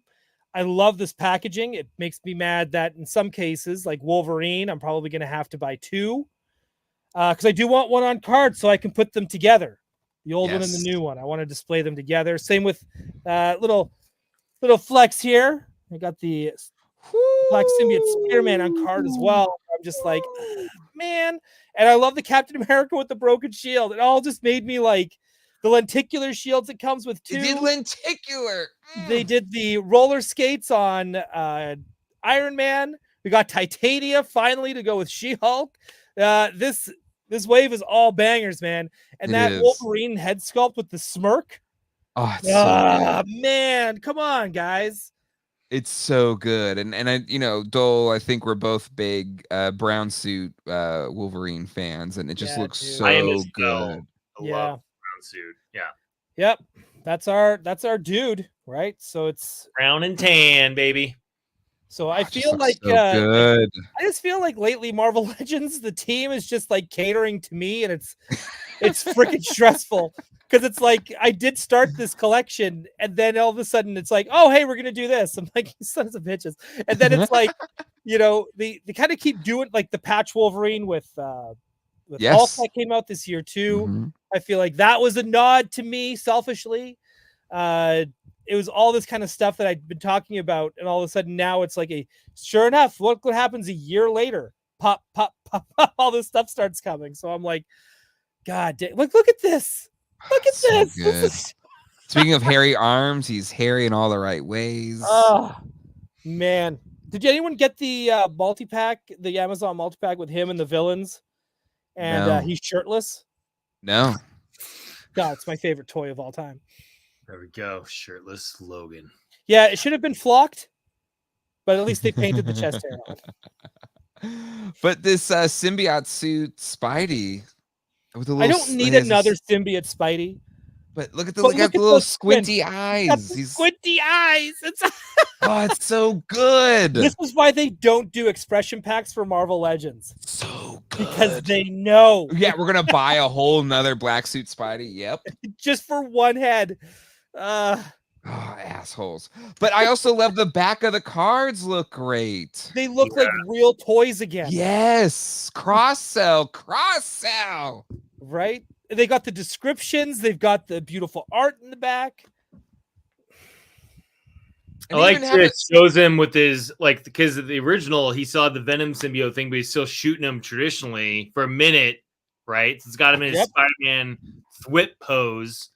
I love this packaging. It makes me mad that in some cases, like Wolverine, I'm probably going to have to buy 2. Because I do want one on card so I can put them together. The old one and the new one. I want to display them together. Same with little flex here. I got the Black Symbiote Spearman on card as well. I'm just like, man. And I love the Captain America with the broken shield. It all just made me like the lenticular shields it comes with too. They did lenticular. They did the roller skates on Iron Man. We got Titania finally to go with She-Hulk. This wave is all bangers, man. And that Wolverine head sculpt with the smirk. Oh, it's so good. Man, come on, guys. It's so good. And I, Doel, I think we're both big brown suit Wolverine fans, and it just looks so good. I love brown suit. Yeah. Yep. That's our dude, right? So it's brown and tan, baby. So I feel like good. I just feel like lately Marvel Legends, the team is just like catering to me, and it's freaking stressful because it's like I did start this collection, and then all of a sudden it's like, oh hey, we're gonna do this. I'm like, you sons of bitches, and then it's like, they kind of keep doing like the patch Wolverine with Hulk that came out this year too. I feel like that was a nod to me selfishly. It was all this kind of stuff that I'd been talking about, and all of a sudden now it's like sure enough, what happens a year later? Pop, pop, pop, pop, all this stuff starts coming. So I'm like, God damn, look at this. Look at this. Good. Speaking of hairy arms, he's hairy in all the right ways. Oh man. Did anyone get the multi-pack, the Amazon multi-pack with him and the villains? And he's shirtless? No. God, it's my favorite toy of all time. There we go. Shirtless Logan. Yeah, it should have been flocked, but at least they painted the chest hair on. But this symbiote suit Spidey with I don't need another symbiote Spidey. But look at the little squinty eyes. These squinty eyes. It's so good. This is why they don't do expression packs for Marvel Legends. So good. Because they know. Yeah, we're gonna buy a whole nother black suit Spidey. Yep. Just for one head. Assholes. But I also love the back of the cards look great. They look like real toys again. Yes. Cross sell. Right? They got the descriptions. They've got the beautiful art in the back. I like that it shows him with his, because of the original, he saw the Venom symbiote thing, but he's still shooting him traditionally for a minute, right? So it's got him in his Spider-Man thwip pose,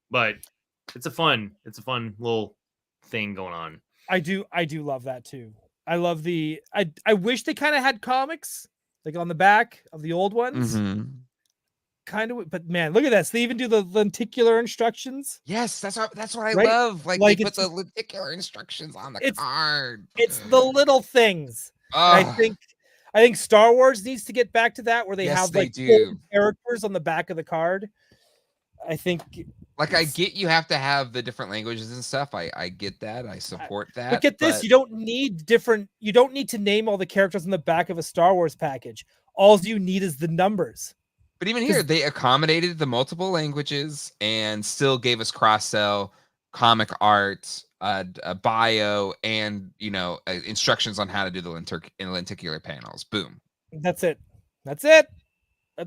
but it's a fun little thing going on. I do love that too. I love I wish they kind of had comics like on the back of the old ones. kind of, but man, look at this. They even do the lenticular instructions. Yes, that's what I Right? love. Like Like, they put it's the just- lenticular instructions on the it's- card. It's the little things. And Oh, I think Star Wars needs to get back to that, where they yes, have they like do. full characters on the back of the card. I think, like I get you have to have the different languages and stuff. I get that. I support that. but get this, you don't need to name all the characters on the back of a Star Wars package. All you need is the numbers. But even here, they accommodated the multiple languages and still gave us cross-sell, comic art, a bio, and instructions on how to do the lenticular panels. Boom. That's it. That's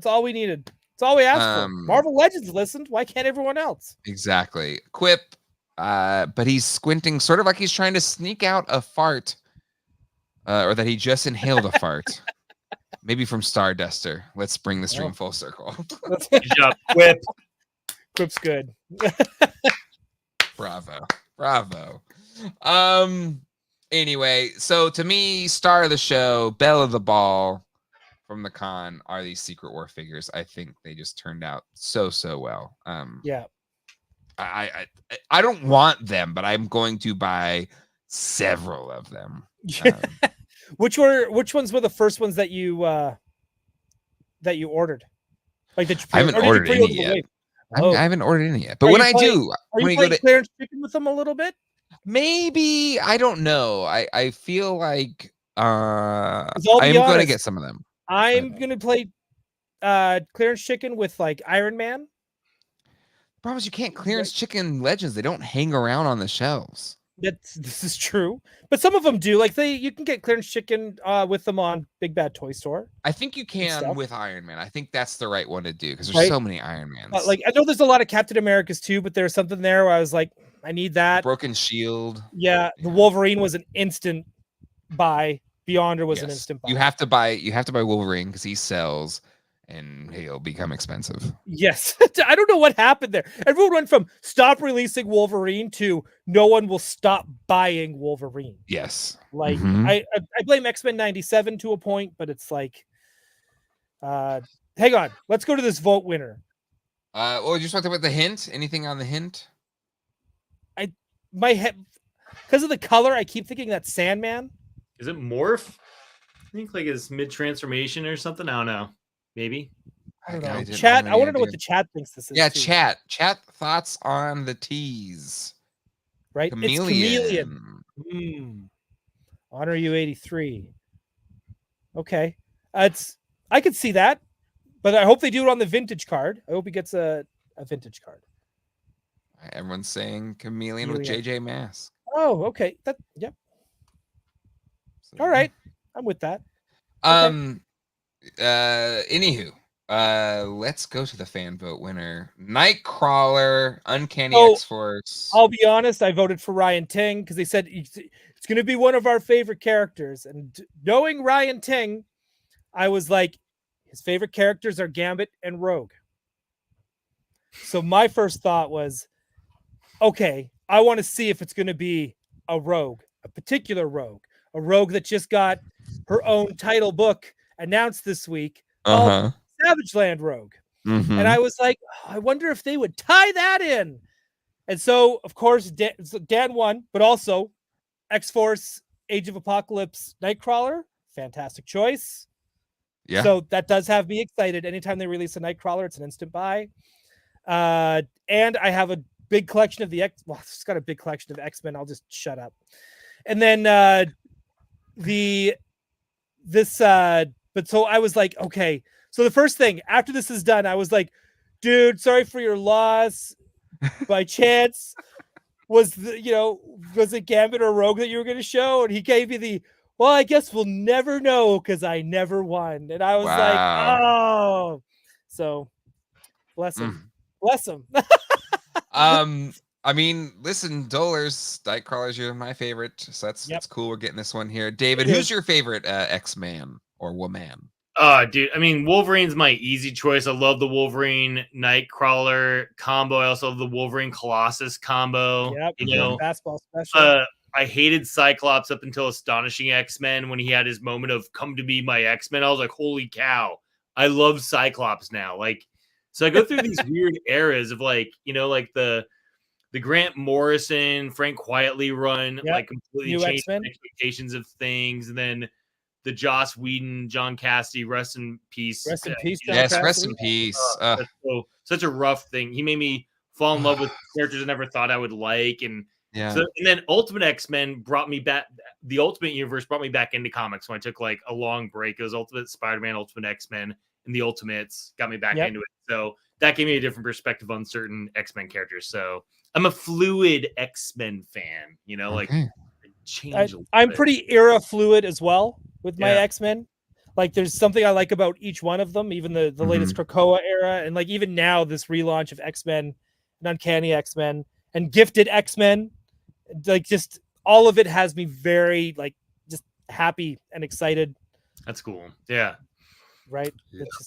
all we needed. That's all we asked for. Marvel Legends listened. Why can't everyone else? Exactly. Quip. But he's squinting, sort of like he's trying to sneak out a fart, or that he just inhaled a fart. Maybe from Starduster. Let's bring the stream full circle. Good job, Quip. Quip's good. Bravo. Anyway, so to me, star of the show, belle of the ball from the con are these Secret War figures. I think they just turned out so well. Yeah. I don't want them, but I'm going to buy several of them. Which ones were the first ones that you ordered? Like that you I haven't ordered any yet. I haven't ordered any yet. But when I do, when you go to clearance chicken with them a little bit? Maybe, I don't know. I feel like I am going to get some of them. I'm going to play clearance chicken with like Iron Man. The problem is you can't clearance chicken Legends. They don't hang around on the shelves. This is true, but some of them do. Like you can get clearance chicken with them on Big Bad Toy Store. I think you can with Iron Man. I think that's the right one to do because there's so many Iron Mans. Like I know there's a lot of Captain Americas too, but there's something there where I was like, I need that. Broken Shield. Yeah, the Wolverine was an instant buy. Beyonder was an instant buy. You have to buy Wolverine because he sells. And he'll become expensive. Yes. I don't know what happened there. Everyone went from stop releasing Wolverine to no one will stop buying Wolverine. Yes. Like I blame X-Men 97 to a point, but it's like hang on. Let's go to this vote winner. Well, you just talked about the hint. Anything on the hint? My head, because of the color, I keep thinking that Sandman. Is it Morph? I think like his mid-transformation or something. I don't know. Maybe. I don't know. Chat. I want to know what the chat thinks this is. Yeah, too. Chat thoughts on the teas. Right? Chameleon. It's Chameleon. Honor you 83. Okay. I could see that, but I hope they do it on the vintage card. I hope he gets a vintage card. Everyone's saying Chameleon with JJ Mask. Oh, okay. Yep. So, all right. I'm with that. Okay. Anywho, let's go to the fan vote winner. Nightcrawler, Uncanny X-Force. I'll be honest, I voted for Ryan Ting because they said it's going to be one of our favorite characters. And knowing Ryan Ting, I was like, his favorite characters are Gambit and Rogue. So my first thought was, okay, I want to see if it's going to be a Rogue, a particular Rogue, a Rogue that just got her own title book announced this week called Savage Land Rogue. And I was like, I wonder if they would tie that in. And so, of course, Dan won, but also X-Force, Age of Apocalypse, Nightcrawler, fantastic choice. Yeah. So that does have me excited. Anytime they release a Nightcrawler, it's an instant buy. And I have a big collection of it's got a big collection of X-Men. I'll just shut up. And then but so I was like, okay. So the first thing after this is done, I was like, dude, sorry for your loss. By chance, was it Gambit or Rogue that you were going to show? And he gave me well, I guess we'll never know because I never won. And I was like, oh. So bless him. Bless him. I mean, listen, Dollars, Nightcrawlers, you're my favorite. So that's cool. We're getting this one here. David, who's your favorite X-Man or woman? Dude, I mean, Wolverine's my easy choice. I love the Wolverine Nightcrawler combo. I also love the Wolverine Colossus combo. Yep, basketball special. I hated Cyclops up until Astonishing X-Men when he had his moment of come to be my X-Men. I was like, holy cow. I love Cyclops now. Like, So I go through these weird eras of like, like the Grant Morrison, Frank Quietly run, like completely New changed X-Men. expectations of things, and then the Joss Whedon, John Cassidy, rest in peace. Rest in peace, John Yes, Cassidy. rest in peace. That's such a rough thing. He made me fall in love with characters I never thought I would like, and so and then Ultimate X-Men brought me back. The Ultimate Universe brought me back into comics when I took like a long break. It was Ultimate Spider-Man, Ultimate X-Men, and the Ultimates got me back into it. So that gave me a different perspective on certain X-Men characters. So I'm a fluid X-Men fan. Like change. I'm pretty era fluid as well with my X-Men. Like there's something I like about each one of them, even the latest Krakoa era, and like even now this relaunch of X-Men and Uncanny X-Men and Gifted X-Men, like just all of it has me very like just happy and excited. That's cool. Yeah. Right.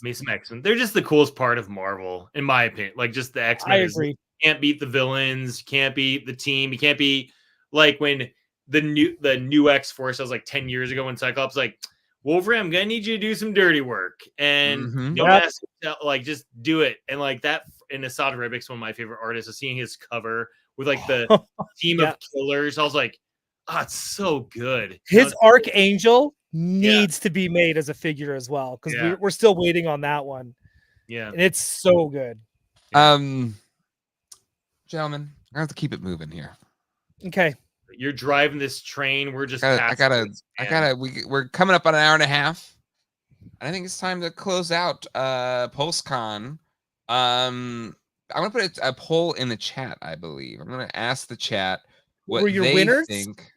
Me some X-Men. They're just the coolest part of Marvel, in my opinion. Like just the X-Men. I agree. Can't beat the villains. Can't beat the team. You can't beat like when the new X-Force. I was like 10 years ago when Cyclops like, Wolverine, I'm gonna need you to do some dirty work, and don't ask, like just do it. And like that, and Asad Ribic's one of my favorite artists. Seeing his cover with like the team of killers, I was like, it's so good. His Archangel needs to be made as a figure as well, because we're still waiting on that one. Yeah, and it's so good. Gentlemen, I have to keep it moving here. Okay. You're driving this train. We're just. We're coming up on an hour and a half. And I think it's time to close out Pulse Con. I'm gonna put a poll in the chat. I believe I'm gonna ask the chat what were your they winners? think.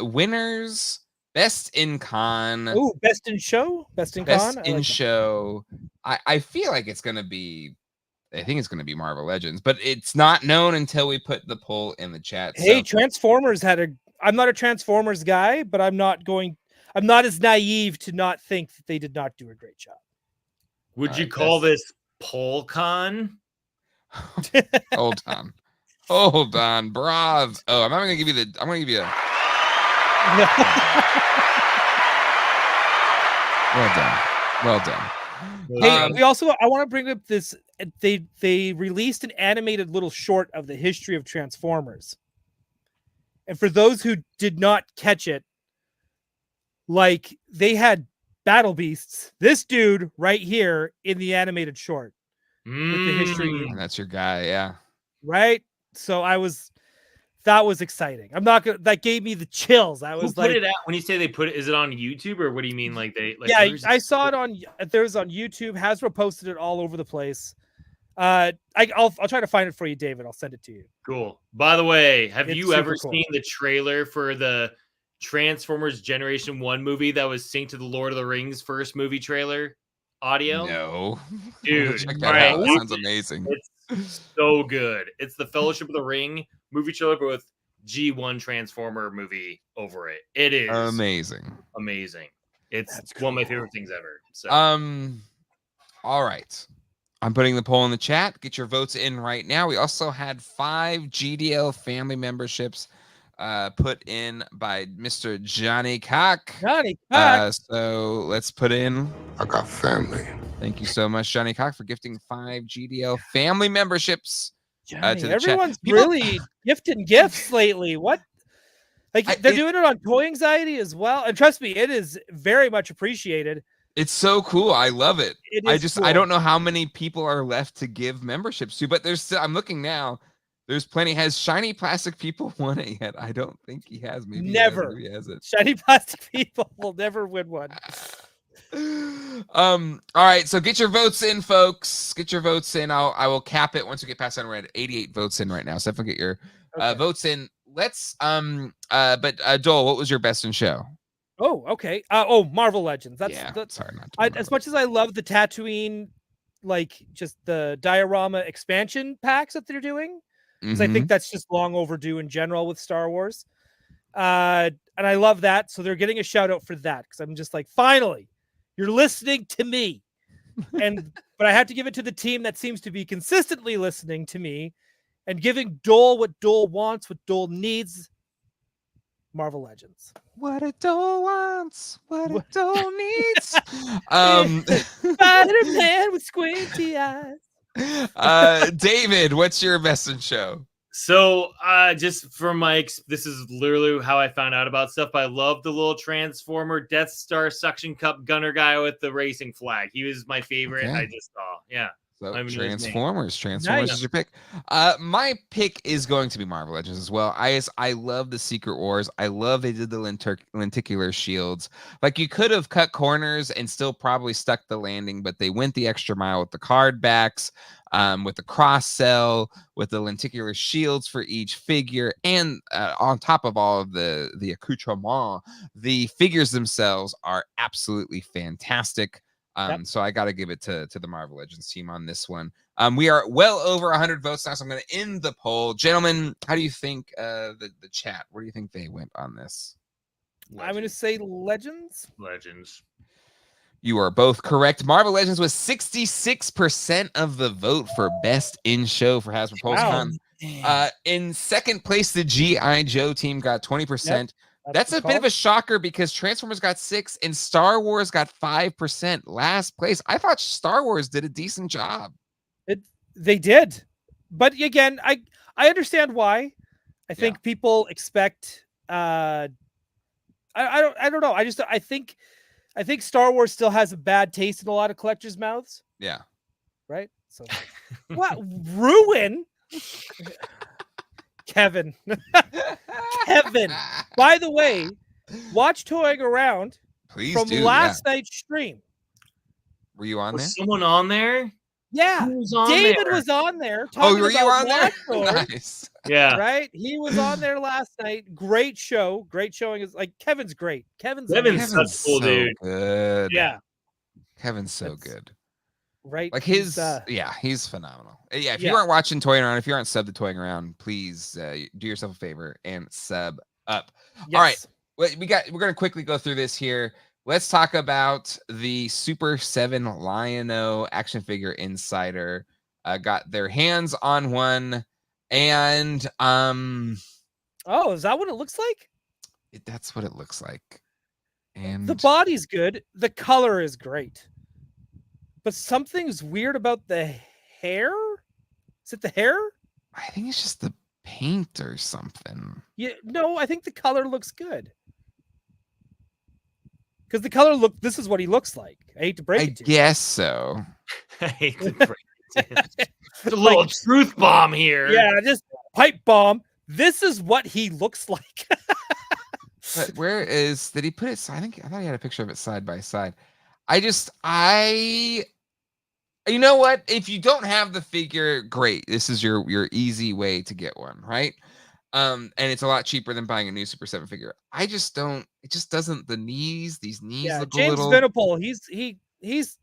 Winners, best in con. Oh, best in show, best in best con. in show. I feel like it's gonna be. I think it's going to be Marvel Legends, but it's not known until we put the poll in the chat. Hey, Transformers I'm not a Transformers guy, but I'm not as naive to not think that they did not do a great job. Would you call this Pulsecon? Hold on, Brav. Oh, I'm going to give you I'm going to give you a. Well done. Hey, I want to bring up this. They released an animated little short of the history of Transformers. And for those who did not catch it, like they had Battle Beasts, this dude right here in the animated short with the history. And that's your guy, yeah. Right? So that was exciting. That gave me the chills. I was put it out when you say they put it, is it on YouTube or what do you mean? Like I saw it on YouTube. Hasbro posted it all over the place. I'll try to find it for you, David. I'll send it to you. Cool. By the way, have you ever seen the trailer for the Transformers Generation 1 movie that was synced to the Lord of the Rings first movie trailer audio? No. Dude, check that out. That sounds amazing. It's so good. It's the Fellowship of the Ring movie trailer, but with G1 Transformer movie over it. It is amazing. It's one of my favorite things ever. So. All right. I'm putting the poll in the chat. Get your votes in right now. We also had 5 GDL family memberships put in by Mr. Johnny Cock. So let's put in. I got family. Thank you so much, Johnny Cock, for gifting 5 GDL family memberships to the everyone's chat. Really gifting gifts lately. What? Like they're doing it on Toy Anxiety as well. And trust me, it is very much appreciated. It's so cool. I love it. Cool. I don't know how many people are left to give memberships to, but there's still, I'm looking now. There's plenty. Has Shiny Plastic People won it yet? I don't think he has. Maybe never. He has it. Shiny Plastic People will never win one. All right. So get your votes in, folks. Get your votes in. I will cap it once we get past that. We're at 88 votes in right now. So definitely get your votes in. Let's but Doel, what was your best in show? Oh, okay. Marvel Legends. That's sorry, as much as I love the Tatooine, like just the diorama expansion packs that they're doing, because I think that's just long overdue in general with Star Wars. And I love that. So they're getting a shout out for that because I'm just like, finally, you're listening to me. But I have to give it to the team that seems to be consistently listening to me and giving Doel what Doel wants, what Doel needs. Marvel Legends. What a Doel wants, what a Doel needs. Spider-Man with squinty eyes. David, what's your best in show? So, just from this is literally how I found out about stuff. I love the little Transformer Death Star suction cup gunner guy with the racing flag. He was my favorite. Okay. I just saw, yeah. So I even knew his name. Transformers Nice. is your pick. My pick is going to be Marvel Legends as well. I love the Secret Wars. I love they did the lenticular shields. Like you could have cut corners and still probably stuck the landing, but they went the extra mile with the card backs, with the cross sell, with the lenticular shields for each figure, and on top of all of the accoutrement, the figures themselves are absolutely fantastic. So I got to give it to the Marvel Legends team on this one. We are well over 100 votes now, so I'm going to end the poll. Gentlemen, how do you think the chat, where do you think they went on this? I'm going to say Legends. Legends. You are both correct. Marvel Legends was 66% of the vote for best in show for Hasbro Pulse Con. In second place, the G.I. Joe team got 20%. Yep. That's a bit of a shocker because Transformers got 6% and Star Wars got 5%. Last place. I thought Star Wars did a decent job. They did. But again, I understand why. I think people expect I don't know. I think Star Wars still has a bad taste in a lot of collectors' mouths. Yeah. Right? So what ruin Kevin. Kevin. By the way, watch Toying Around from last night's stream. Were you on there? Was someone on there? Yeah. David was on there. Oh, were you on there? Nice. Yeah. Right? He was on there last night. Great show. Great showing. Is like Kevin's great. Kevin's such cool, dude. Good. Yeah. Kevin's so good. Right. Like he's phenomenal. Yeah, if you aren't watching Toying Around, if you aren't subbed to Toying Around, please do yourself a favor and sub up. Yes. All right. We're gonna quickly go through this here. Let's talk about the Super7 Lion-O action figure insider. Got their hands on one, and oh, is that what it looks like? That's what it looks like. And the body's good. The color is great. But something's weird about the hair. Is it the hair? I think it's just the paint or something. Yeah, no, I think the color looks good. Because the color this is what he looks like. I hate to break it to you. I guess so. I hate to break it to you. It's a little truth bomb here. Yeah, just pipe bomb. This is what he looks like. But did he put it? I thought he had a picture of it side by side. You know what? If you don't have the figure, great. This is your easy way to get one, right? And it's a lot cheaper than buying a new Super 7 figure. I just don't. It just doesn't. These knees look James a little. Venipole, he's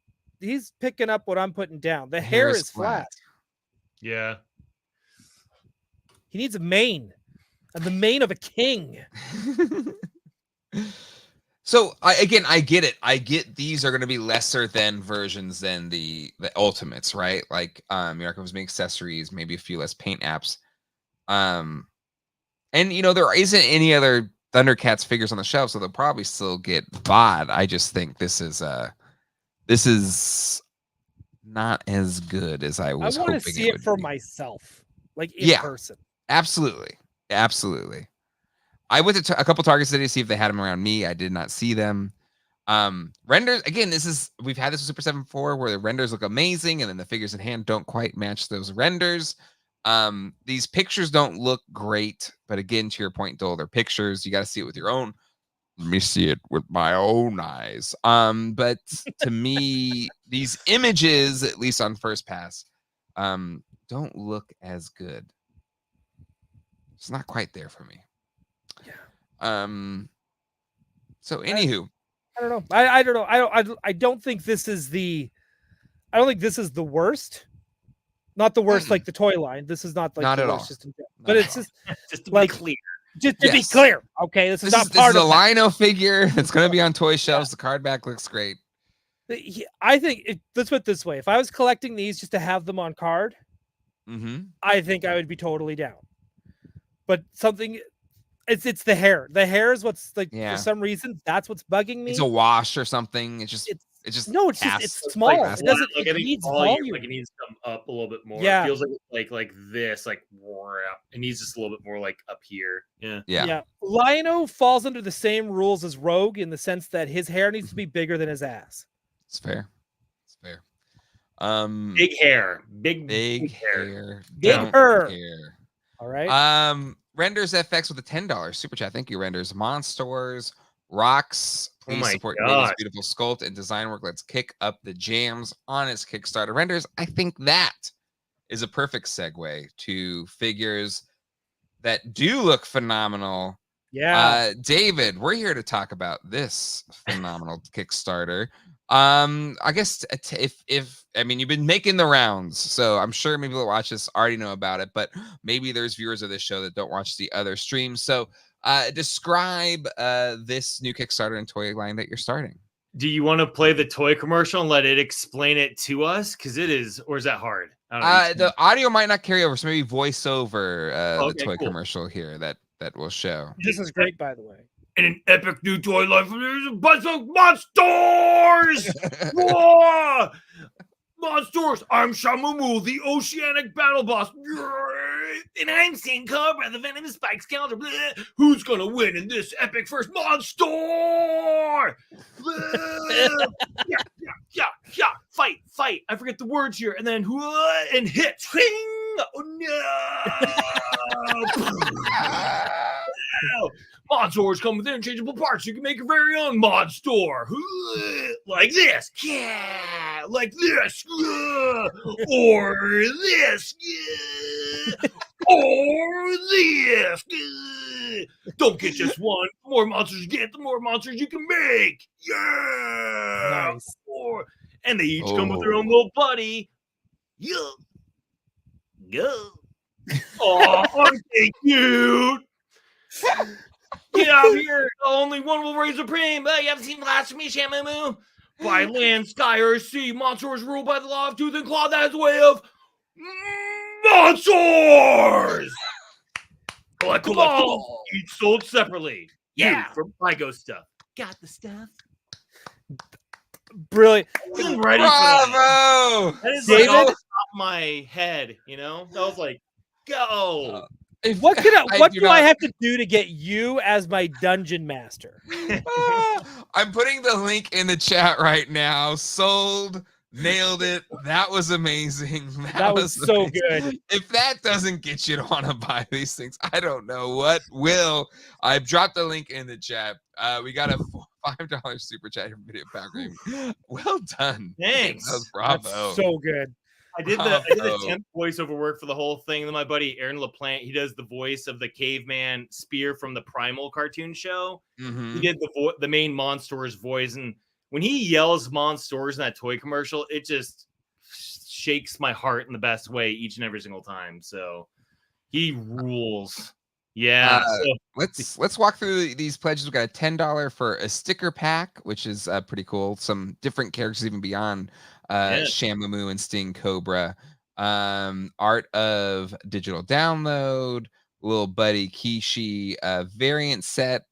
picking up what I'm putting down. The hair is flat. Yeah. He needs a mane, and the mane of a king. So I get it. I get these are going to be lesser than versions than the Ultimates, right? Like you're not going to make accessories, maybe a few less paint apps. And there isn't any other Thundercats figures on the shelf, so they'll probably still get bought. I just think this is not as good as I was hoping. I want to see it for myself, like in person. Absolutely. I went to a couple Targets today to see if they had them around me. I did not see them. Renders, again, we've had this with Super 7 before where the renders look amazing and then the figures in hand don't quite match those renders. These pictures don't look great, but again, to your point, Doel, they're pictures. You got to see it with your own. Let me see it with my own eyes. But to me, these images, at least on first pass, don't look as good. It's not quite there for me. So anywho, I don't know. I don't know. I don't think this is the worst. Not the worst like the toy line. This is not like not the at worst all. But it's just to be clear. Just to be clear. Okay, this is not part of the Lion-O figure. It's going to be on toy shelves. The card back looks great. I think let's put it this way. If I was collecting these just to have them on card, I think I would be totally down. But it's the hair. The hair is what's like for some reason that's what's bugging me. It's a wash or something. It's just It just No, it's just has- it's small. Like, It doesn't. like, It I think needs volume, volume. like it needs to come up a little bit more. Yeah. It feels like this, like it needs just a little bit more like up here. Yeah. yeah. Lion-O falls under the same rules as Rogue in the sense that his hair needs to be bigger than his ass. It's fair. It's fair. Big hair, big hair. Big Don't her. care. All right. Renders FX with a $10 super chat. Thank you, Renders. MONSTORS rocks. Oh Please my support God. David's beautiful sculpt and design work. Let's kick up the jams on his Kickstarter. Renders, I think that is a perfect segue to figures that do look phenomenal. Yeah. David, we're here to talk about this phenomenal Kickstarter. I guess if I mean, you've been making the rounds, so I'm sure maybe people that watch this already know about it, but maybe there's viewers of this show that don't watch the other streams. So describe this new Kickstarter and toy line that you're starting. Do you want to play the toy commercial and let it explain it to us? Because it is, or is that hard? I don't know. The audio might not carry over, so maybe voice over the Okay, toy cool. commercial here that will show. This is great, by the way. In an epic new toy line for a bunch of monsters! Whoa! Monsters! I'm Shamamu, the oceanic battle boss. And I'm Sin Cobra, the venomous spikes counter. Who's gonna win in this epic first monster? Yeah. Fight. I forget the words here. And then and hit. Oh no! Monsters come with interchangeable parts. You can make your very own monster. Like this. Yeah. Like this. Or this. Or this. Don't get just one. The more monsters you get, the more monsters you can make. Yeah. Nice. And they each come with their own little buddy. Yeah. Go. Oh, aren't they cute? Get out here. Only one will raise a premium. You haven't seen Blasphemy, Shamamu? By land, sky, or sea, monsters ruled by the law of tooth and claw. That is the way of monsters. Collect them all. Each sold separately. Yeah. From LEGO stuff. Got the stuff. Brilliant. I wasn't ready for that. Bravo! That is David? like off the top of my head, you know? I was like, go. What do not- I have to do to get you as my dungeon master? I'm putting the link in the chat right now. Sold, nailed it. That was amazing. That was so amazing. good. If that doesn't get you to want to buy these things, I don't know what will. I've dropped the link in the chat. We got a $5 super chat from Video Background. Well done. Thanks. That was bravo. That's so good. I did the temp voiceover work for the whole thing. Then my buddy Aaron LaPlante, he does the voice of the caveman Spear from the Primal cartoon show. He did the main Monsters voice, and when he yells Monsters in that toy commercial, it just shakes my heart in the best way each and every single time. So he rules. Yeah. Let's walk through these pledges. We got a $10 for a sticker pack, which is pretty cool. Some different characters even beyond Shamamu and Sting Cobra. Art of digital download, little buddy Kishi variant set,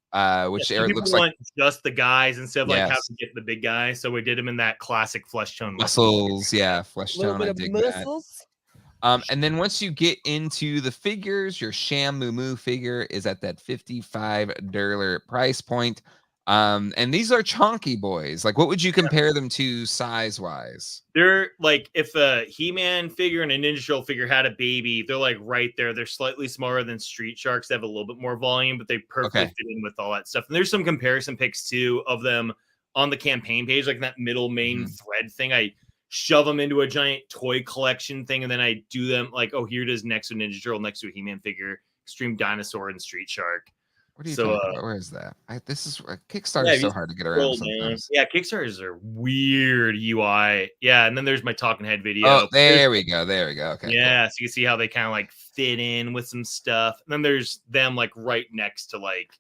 which looks like just the guys instead of like having to get the big guy. So we did him in that classic flesh tone muscles. Yeah, flesh tone. I dig muscles. that. And then once you get into the figures, your Shamumu figure is at that $55 price point. And these are chonky boys. Like, what would you compare them to size-wise? They're like, if a He-Man figure and a Ninja Turtle figure had a baby, they're like right there. They're slightly smaller than Street Sharks. They have a little bit more volume, but they perfectly fit in with all that stuff. And there's some comparison pics too of them on the campaign page, like that middle main thread thing. I shove them into a giant toy collection thing, and then I do them like, oh, here it is next to a Ninja Turtle, next to a He-Man figure, Extreme Dinosaur, and Street Shark. What are you talking about? Where is that? This is Kickstarter is so hard to get around sometimes. Yeah, Kickstarters are weird UI. Yeah, and then there's my talking head video. Oh, there we go. Okay. Yeah, so you can see how they kind of like fit in with some stuff. And then there's them like right next to like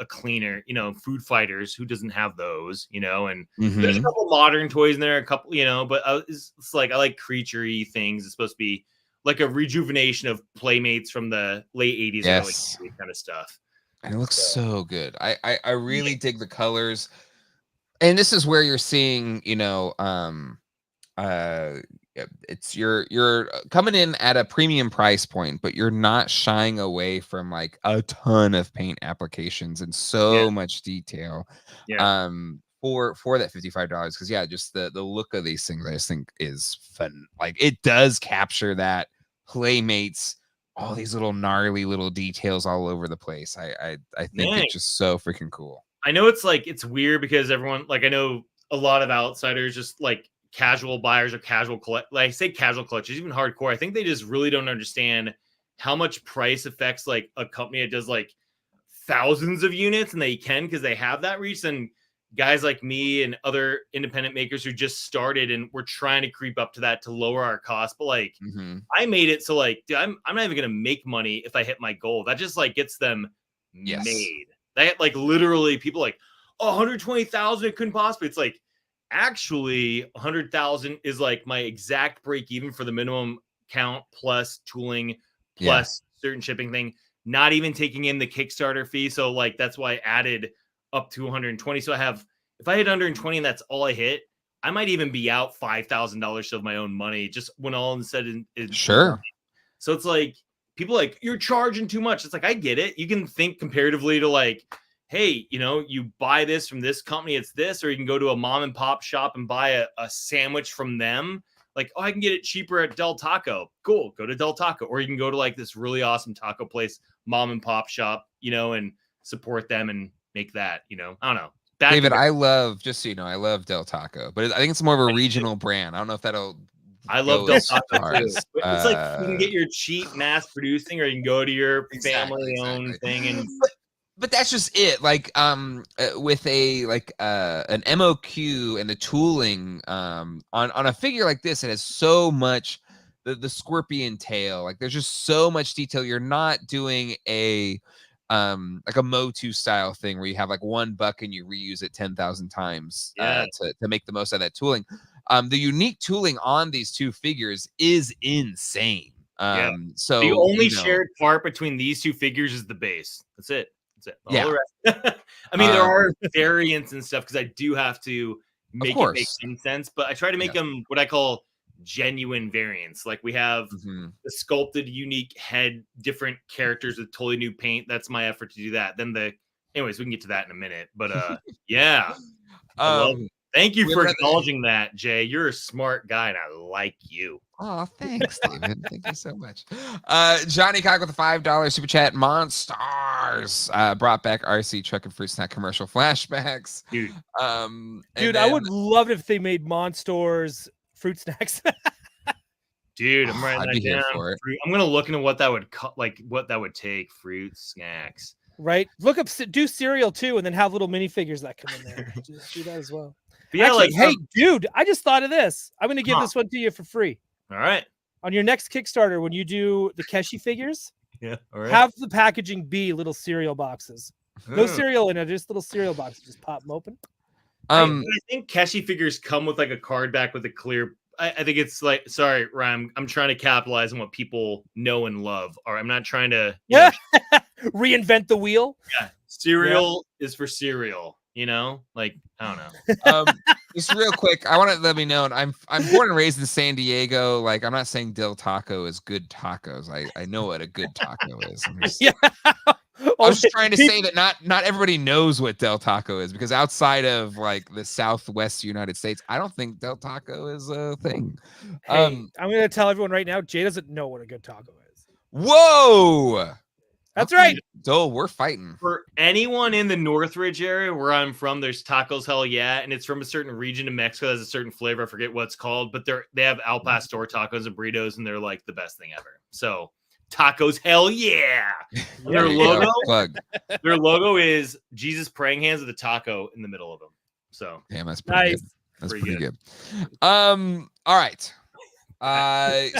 a cleaner, Food Fighters, who doesn't have those, and there's a couple modern toys in there, a couple, but it's like I like creature-y things. It's supposed to be like a rejuvenation of Playmates from the late 80s, early kind of stuff. And it looks so good. I really dig the colors. And this is where you're seeing, it's you're coming in at a premium price point, but you're not shying away from like a ton of paint applications and so much detail. For that $55, because just the look of these things I just think is fun. Like it does capture that Playmates, all these little gnarly little details all over the place. I think it's just so freaking cool. I know it's weird because everyone, like, I know a lot of outsiders, just like casual buyers or casual like I say casual collectors, even hardcore, I think they just really don't understand how much price affects like a company that does like thousands of units, and they can because they have that reach. And guys like me and other independent makers who just started and we're trying to creep up to that to lower our cost. But like I made it so like, dude, I'm not even gonna make money if I hit my goal. That just like gets them made. That like literally people like, oh, 120,000, it couldn't possibly. It's like actually 100,000 is like my exact break even for the minimum count plus tooling plus certain shipping thing, not even taking in the Kickstarter fee. So like that's why I added up to 120. So I have, if I hit 120 and that's all I hit, I might even be out $5,000 of my own money just when all is said and sure. So it's like people like, you're charging too much. It's like, I get it. You can think comparatively to like, hey, you buy this from this company, it's this, or you can go to a mom and pop shop and buy a sandwich from them. Like, oh, I can get it cheaper at Del Taco. Cool. Go to Del Taco. Or you can go to like this really awesome taco place, mom and pop shop, and support them and make that, I don't know. David, I love, just so you know, I love Del Taco, but I think it's more of a regional brand. I don't know if that'll. I love Del Taco too. It's like you can get your cheap mass producing, or you can go to your family-owned thing and. But that's just it. Like with a an MOQ and the tooling on a figure like this, it has so much the scorpion tail. Like there's just so much detail. You're not doing a like a Motu style thing where you have like one buck and you reuse it 10,000 times to make the most out of that tooling. The unique tooling on these two figures is insane. So the only shared part between these two figures is the base. That's it. All the rest. I mean, there are variants and stuff because I do have to make it make some sense, but I try to make them what I call genuine variants. Like we have the sculpted, unique head, different characters with totally new paint. That's my effort to do that. Then anyways, we can get to that in a minute. But thank you for acknowledging that, Jay. You're a smart guy, and I like you. Oh, thanks, David. Thank you so much. Johnny Cock with a $5 super chat. Monstars brought back RC Truck and Fruit Snack commercial flashbacks. Dude, I would love it if they made Monstars fruit snacks. Dude, I'm writing that down. For it. I'm gonna look into what that would what that would take. Fruit snacks. Right. Look up, do cereal too, and then have little minifigures that come in there. Just do that as well. But yeah, actually, hey, dude, I just thought of this. I'm gonna give this one to you for free. All right. On your next Kickstarter, when you do the Keshi figures, all right. Have the packaging be little cereal boxes. No cereal in it, just little cereal boxes. Just pop them open. I think Keshi figures come with like a card back with a clear. I think it's like, sorry, Ryan, I'm trying to capitalize on what people know and love. Or I'm not trying to reinvent the wheel. Yeah, cereal is for cereal. Like I don't know. Just real quick, I want to let me know. I'm born and raised in San Diego. Like I'm not saying Del Taco is good tacos. I know what a good taco is. I was just trying to say that not everybody knows what Del Taco is, because outside of like the Southwest United States, I don't think Del Taco is a thing. Hey, I'm going to tell everyone right now, Jay doesn't know what a good taco is. Whoa! That's right. Dole, we're fighting. For anyone in the Northridge area where I'm from, there's Tacos Hell Yeah, and it's from a certain region of Mexico that has a certain flavor. I forget what it's called, but they have al pastor tacos and burritos, and they're like the best thing ever. So Tacos Hell Yeah. Their logo is Jesus praying hands with a taco in the middle of them. So damn, that's pretty good. That's pretty good. All right.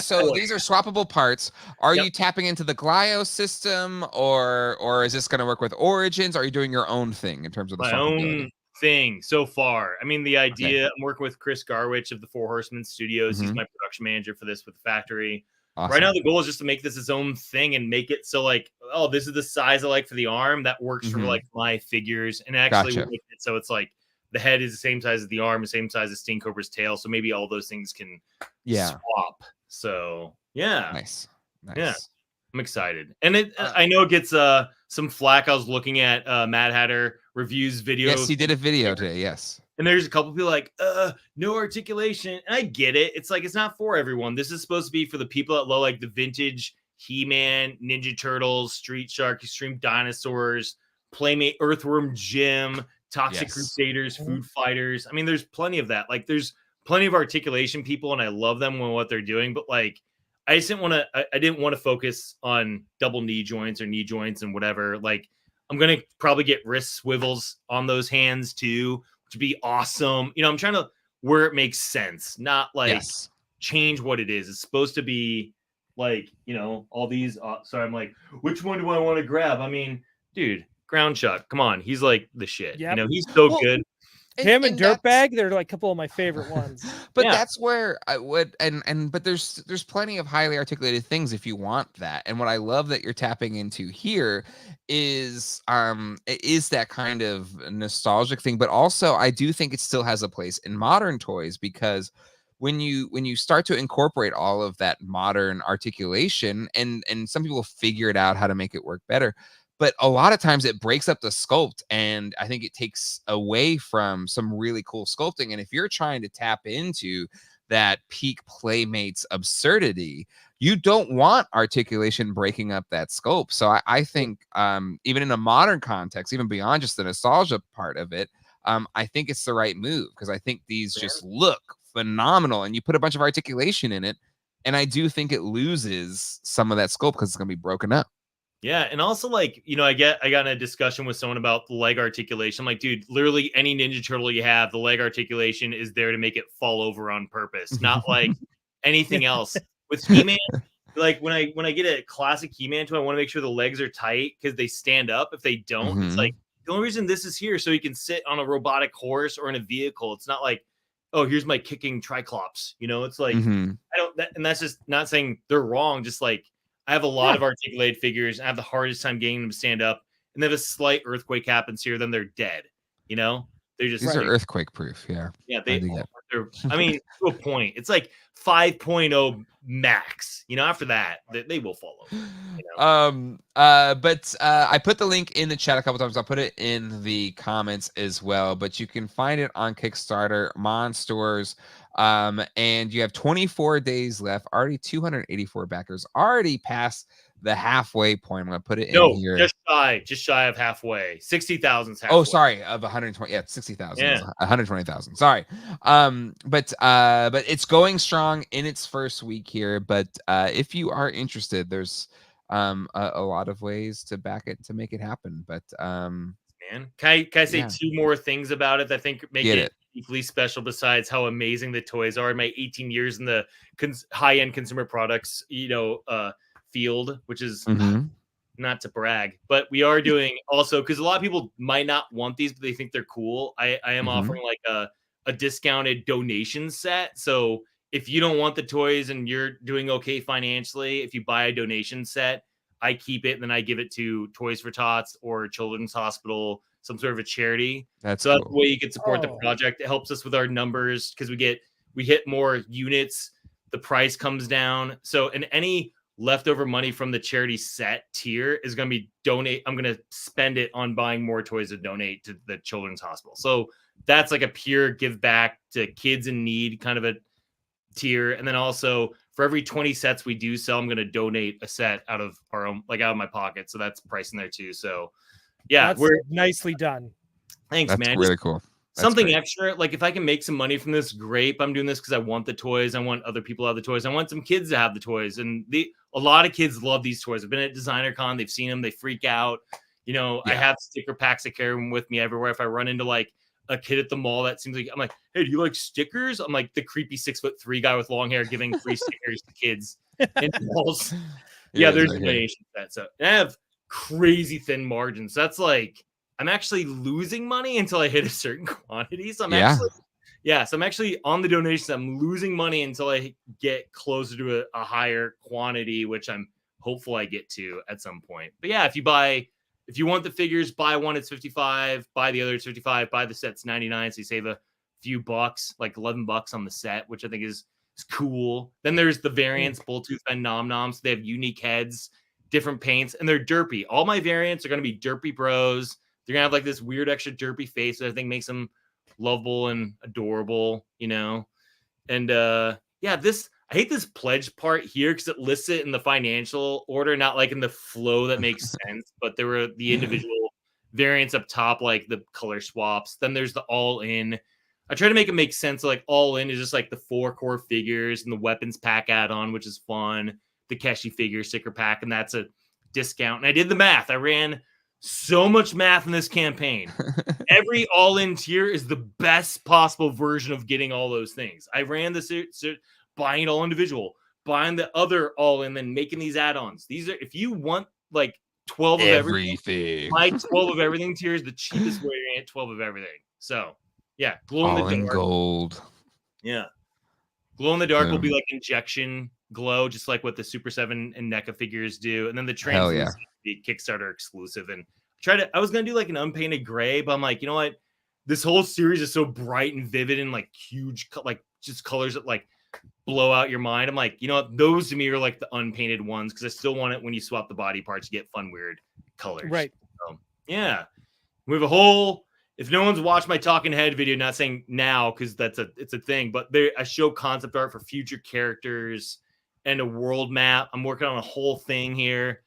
So these are swappable parts. Are you tapping into the Glio system, or is this going to work with Origins? Are you doing your own thing in terms of the my own thing so far? I mean, the idea, I'm working with Chris Garwich of the Four Horsemen Studios. He's my production manager for this with the factory. Awesome. Right now, the goal is just to make this its own thing and make it so like, oh, this is the size I like for the arm that works for like my figures, and actually make it so it's like the head is the same size as the arm, the same size as Sting Cobra's tail. So maybe all those things can swap. So yeah. Nice. Yeah. I'm excited. And I know it gets some flack. I was looking at Mad Hatter reviews video. Yes, he did a video today. Yes. And there's a couple people like, no articulation. And I get it. It's like, it's not for everyone. This is supposed to be for the people that love like the vintage He-Man, Ninja Turtles, Street Shark, Extreme Dinosaurs, Playmate, Earthworm Jim, Toxic Crusaders, Food Fighters. I mean, there's plenty of that. Like, there's plenty of articulation people, and I love them when what they're doing. But like, I just didn't want to. I didn't want to focus on double knee joints or knee joints and whatever. Like, I'm gonna probably get wrist swivels on those hands too, which would be awesome. You know, I'm trying to where it makes sense, not like change what it is. It's supposed to be like, you know, all these. Sorry, I'm like, which one do I want to grab? I mean, dude, Ground Chuck, come on, he's like the shit. You know, he's so good. Him and Dirtbag, they're like a couple of my favorite ones. But that's where I would but there's plenty of highly articulated things if you want that. And what I love that you're tapping into here is that kind of nostalgic thing, but also I do think it still has a place in modern toys, because when you start to incorporate all of that modern articulation, and some people figure it out how to make it work better, but a lot of times it breaks up the sculpt, and I think it takes away from some really cool sculpting. And if you're trying to tap into that peak Playmates absurdity, you don't want articulation breaking up that scope. So I think even in a modern context, even beyond just the nostalgia part of it, I think it's the right move, because I think these just look phenomenal, and you put a bunch of articulation in it, and I do think it loses some of that scope because it's going to be broken up. Yeah, and also, like, you know, I got in a discussion with someone about the leg articulation. I'm like, dude, literally any Ninja Turtle you have, the leg articulation is there to make it fall over on purpose, not like anything else. With He-Man, like when I get a classic He-Man toy, I want to make sure the legs are tight because they stand up. If they don't, it's like the only reason this is here so he can sit on a robotic horse or in a vehicle. It's not like, oh, here's my kicking Triclops. You know, it's like and that's just not saying they're wrong. Just like, I have a lot of articulated figures. I have the hardest time getting them to stand up, and they have a slight earthquake happens here, then they're dead. You know, they're just these are earthquake proof. Yeah, I mean, to a point, it's like 5.0 max. You know, after that, they will follow. You know? But I put the link in the chat a couple times. I'll put it in the comments as well. But you can find it on Kickstarter, MONSTORS. And you have 24 days left. Already 284 backers. Already past the halfway point. I'm gonna put it in here. Just shy of halfway. 60,000 halfway. Oh, sorry, of 120. Yeah, 60,000. Yeah. 120,000. Sorry. But it's going strong in its first week here. But if you are interested, there's a lot of ways to back it to make it happen. But man, can I say two more things about it that I think make it equally special, besides how amazing the toys are? In my 18 years in the high-end consumer products, field, which is not to brag, but we are doing also, because a lot of people might not want these, but they think they're cool. I am offering like a discounted donation set. So if you don't want the toys and you're doing okay financially, if you buy a donation set, I keep it and then I give it to Toys for Tots or Children's Hospital, some sort of a charity. That's the way you can support the project. It helps us with our numbers because we hit more units, the price comes down. So, and any leftover money from the charity set tier is going to be I'm going to spend it on buying more toys to donate to the Children's Hospital. So that's like a pure give back to kids in need kind of a tier. And then also for every 20 sets we do sell, I'm going to donate a set out of our own, like out of my pocket. So that's price in there too. So yeah, we're nicely done. Thanks, man. Really cool. That's something great. Extra. Like if I can make some money from this, great. But I'm doing this because I want the toys. I want other people to have the toys. I want some kids to have the toys. And a lot of kids love these toys. I've been at Designer Con. They've seen them. They freak out. You know, I have sticker packs. I carry them with me everywhere. If I run into like a kid at the mall, that seems like, I'm like, hey, do you like stickers? I'm like the creepy 6'3" guy with long hair giving free stickers to kids in malls. Yeah, there's a donation set. So I have crazy thin margins. That's like, I'm actually losing money until I hit a certain quantity. So I'm actually on the donations. I'm losing money until I get closer to a higher quantity, which I'm hopeful I get to at some point. But yeah, if if you want the figures, buy one, it's 55, buy the other, it's 55, buy the set's 99, so you save a few bucks, like 11 bucks on the set, which I think is cool. Then there's the variants, Bulltooth and Nom Noms. They have unique heads, different paints, and they're derpy. All my variants are going to be derpy bros. They're going to have like this weird extra derpy face that I think makes them lovable and adorable, you know? And yeah, I hate this pledge part here because it lists it in the financial order, not like in the flow that makes sense, but there were the individual variants up top, like the color swaps. Then there's the all-in. I try to make it make sense. Like all-in is just like the 4 core figures and the weapons pack add-on, which is fun. The Keshi figure sticker pack, and that's a discount. And I did the math. I ran so much math in this campaign. Every all-in tier is the best possible version of getting all those things. I ran the buying it all individual, buying the other all-in, then making these add-ons. These are, if you want like 12 of everything, my 12 of everything tier is the cheapest way to get 12 of everything. So yeah, glow in the dark. Gold. Yeah. Glow in the dark will be like injection glow, just like what the Super 7 and NECA figures do. And then the translucent will be Kickstarter exclusive. And I was going to do like an unpainted gray, but I'm like, you know what? This whole series is so bright and vivid and like huge, like just colors that like blow out your mind. I'm like, you know what? Those to me are like the unpainted ones because I still want it when you swap the body parts, you get fun, weird colors. Right. So, yeah. We have a whole... If no one's watched my talking head video, not saying now because it's a thing, but I show concept art for future characters and a world map. I'm working on a whole thing here.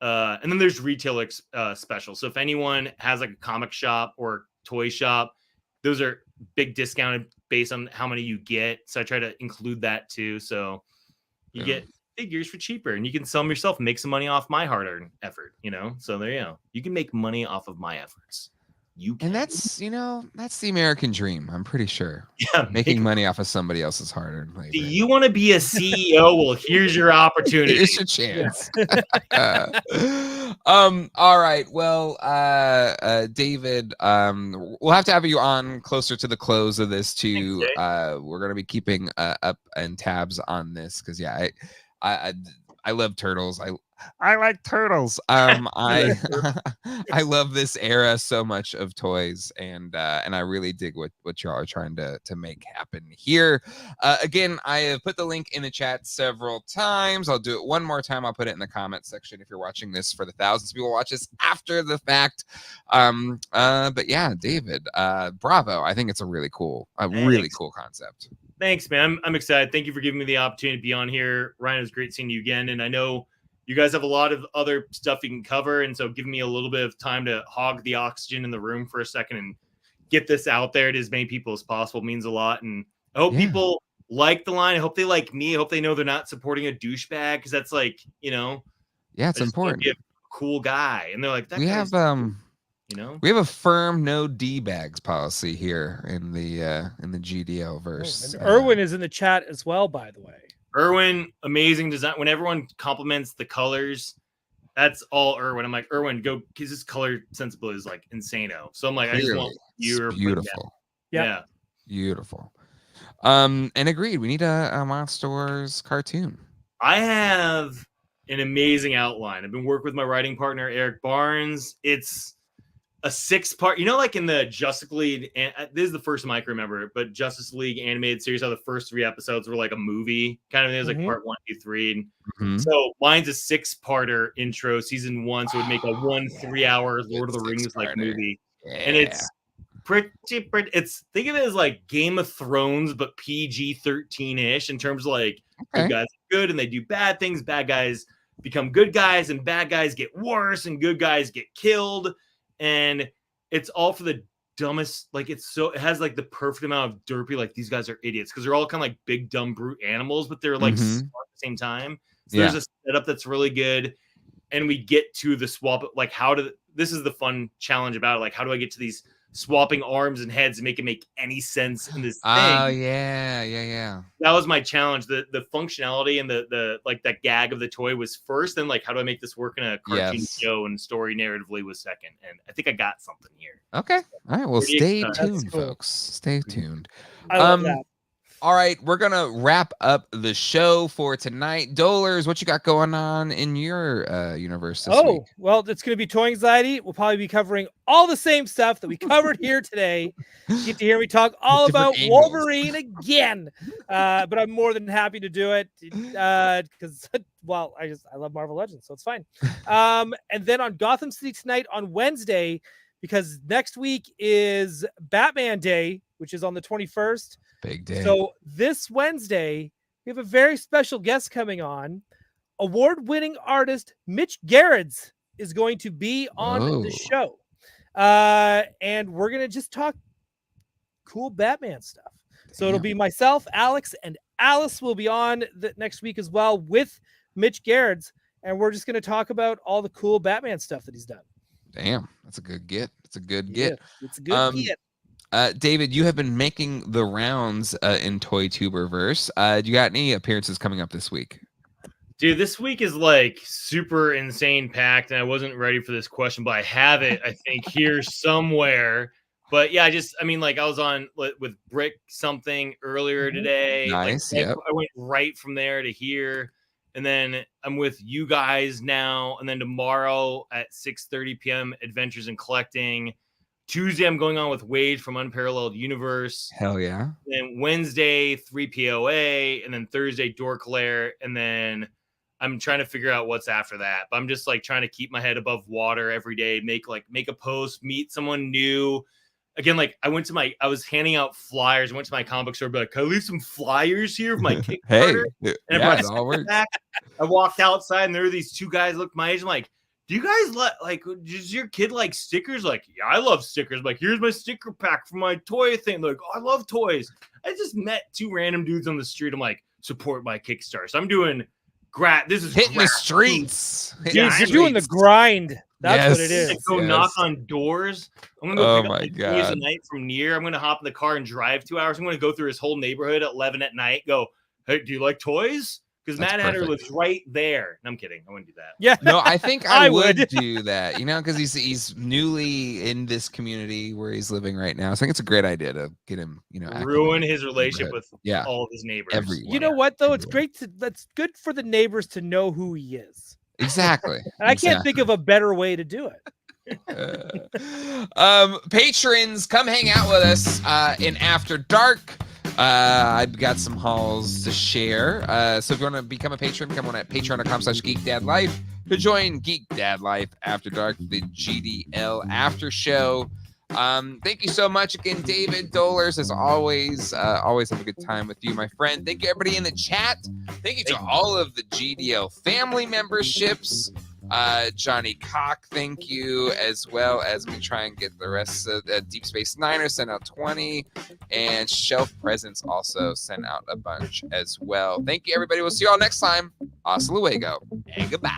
And then there's retailer special. So if anyone has like a comic shop or toy shop, those are big discounted based on how many you get. So I try to include that too. So you get figures for cheaper and you can sell them yourself and make some money off my hard-earned effort, you know? So there you go. You can make money off of my efforts. And that's, that's the American dream, I'm pretty sure. Yeah, making money off of somebody else's hard-earned labor. Do you want to be a CEO? Well, here's your opportunity. Here's your chance. All right. Well, David, we'll have to have you on closer to the close of this too. We're gonna be keeping up and tabs on this because I love turtles. I like turtles. I love this era so much of toys, and I really dig what y'all are trying to make happen here. Again, I have put the link in the chat several times. I'll do it one more time. I'll put it in the comments section if you're watching this for the thousands of people watch this after the fact. But yeah, David, bravo. I think it's a really cool concept. Thanks, man. I'm excited. Thank you for giving me the opportunity to be on here. Ryan, it was great seeing you again, and I know you guys have a lot of other stuff you can cover, and so giving me a little bit of time to hog the oxygen in the room for a second and get this out there to as many people as possible means a lot. And I hope people like the line. I hope they like me. I hope they know they're not supporting a douchebag because that's like, it's important. Be a cool guy, and they're like, we have we have a firm no D-bags policy here in the GDL verse. And Erwin is in the chat as well, by the way. Erwin, amazing design. When everyone compliments the colors, that's all Erwin. I'm like, Erwin, go, because his color sensibility is like insano. So I'm like, I just want you. Beautiful. Yeah. Beautiful. And agreed. We need a MONSTORS cartoon. I have an amazing outline. I've been working with my writing partner, Eric Barnes. It's a 6-part, like in the Justice League, and this is the first time I can remember, but Justice League animated series, how the first 3 episodes were like a movie kind of thing. It was like part 1, 2, 3. And so mine's a 6-parter intro, season 1. So it would make a 1 3-hour Lord of the Rings like movie. Yeah. And it's pretty, think of it as like Game of Thrones, but PG-13-ish in terms of like good guys are good and they do bad things. Bad guys become good guys and bad guys get worse and good guys get killed. And it's all for the dumbest, like it has like the perfect amount of derpy, like these guys are idiots because they're all kind of like big dumb brute animals, but they're like smart at the same time. So there's a setup that's really good, and we get to the swap. Like this is the fun challenge about it. Like how do I get to these swapping arms and heads and make it make any sense in this thing? Oh yeah. That was my challenge. The functionality and the like that gag of the toy was first, then like how do I make this work in a cartoon show and story narratively was second. And I think I got something here. Okay. All right. Well, stay tuned, folks. Stay tuned. I love that. All right, we're gonna wrap up the show for tonight. Dolers, what you got going on in your universe this week? Well, it's going to be Toy Anxiety. We'll probably be covering all the same stuff that we covered here today. You get to hear me talk all about Wolverine again, but I'm more than happy to do it because, well, I love Marvel Legends, so it's fine. And then on Gotham City tonight on Wednesday, because next week is Batman Day, which is on the 21st. Big day. So this Wednesday, we have a very special guest coming on. Award-winning artist Mitch Gerrits is going to be on the show. And we're going to just talk cool Batman stuff. So it'll be myself, Alex, and Alice will be on the next week as well with Mitch Gerrits. And we're just going to talk about all the cool Batman stuff that he's done. Damn, that's a good get. It's a good get. It's a good get. David, you have been making the rounds in Toy Tuberverse. Do you got any appearances coming up this week? Dude, this week is like super insane packed, and I wasn't ready for this question, but I have it, I think, here somewhere. But yeah, I mean, like I was on with Brick something earlier today. Nice. Like, I went right from there to here. And then I'm with you guys now. And then tomorrow at 6:30 p.m., Adventures in Collecting. Tuesday, I'm going on with Wade from Unparalleled Universe. Hell yeah. Then Wednesday, 3 POA. And then Thursday, Dork Lair. And then I'm trying to figure out what's after that. But I'm just like trying to keep my head above water every day, make a post, meet someone new. Again, like I was handing out flyers. I went to my comic book store, but like, can I leave some flyers here of my Kickstarter? And yeah, it all works. I walked outside and there were these two guys looked my age. I'm like, do you guys does your kid like stickers? Like, yeah, I love stickers. I'm like, here's my sticker pack for my toy thing. They're like, oh, I love toys. I just met two random dudes on the street. I'm like, support my Kickstarter. So I'm doing this is hitting the streets. Dude, you're doing the grind. That's what it is. Go knock on doors. I'm gonna go pick up toys a night from near. I'm gonna hop in the car and drive 2 hours. I'm gonna go through his whole neighborhood at 11 at night. Go, hey, do you like toys? Because Mad Hatter lives right there. No, I'm kidding. I wouldn't do that. Yeah. No, I think I would do that, because he's newly in this community where he's living right now. So I think it's a great idea to get him, ruin his relationship with all of his neighbors. Everyone. You know what, though? It's great. That's good for the neighbors to know who he is. Exactly. And I can't think of a better way to do it. Patrons, come hang out with us in After Dark. I've got some hauls to share. So if you want to become a patron, come on at patreon.com/GeekDadLife to join Geek Dad Life After Dark, the GDL after show. Thank you so much again, David Dolers. As always, always have a good time with you, my friend. Thank you, everybody in the chat. Thank you to all of the GDL family memberships. Johnny Cock, thank you, as well as me try and get the rest of Deep Space Niner sent out 20, and Shelf Presents also sent out a bunch as well. Thank you, everybody. We'll see you all next time. Hasta luego and goodbye.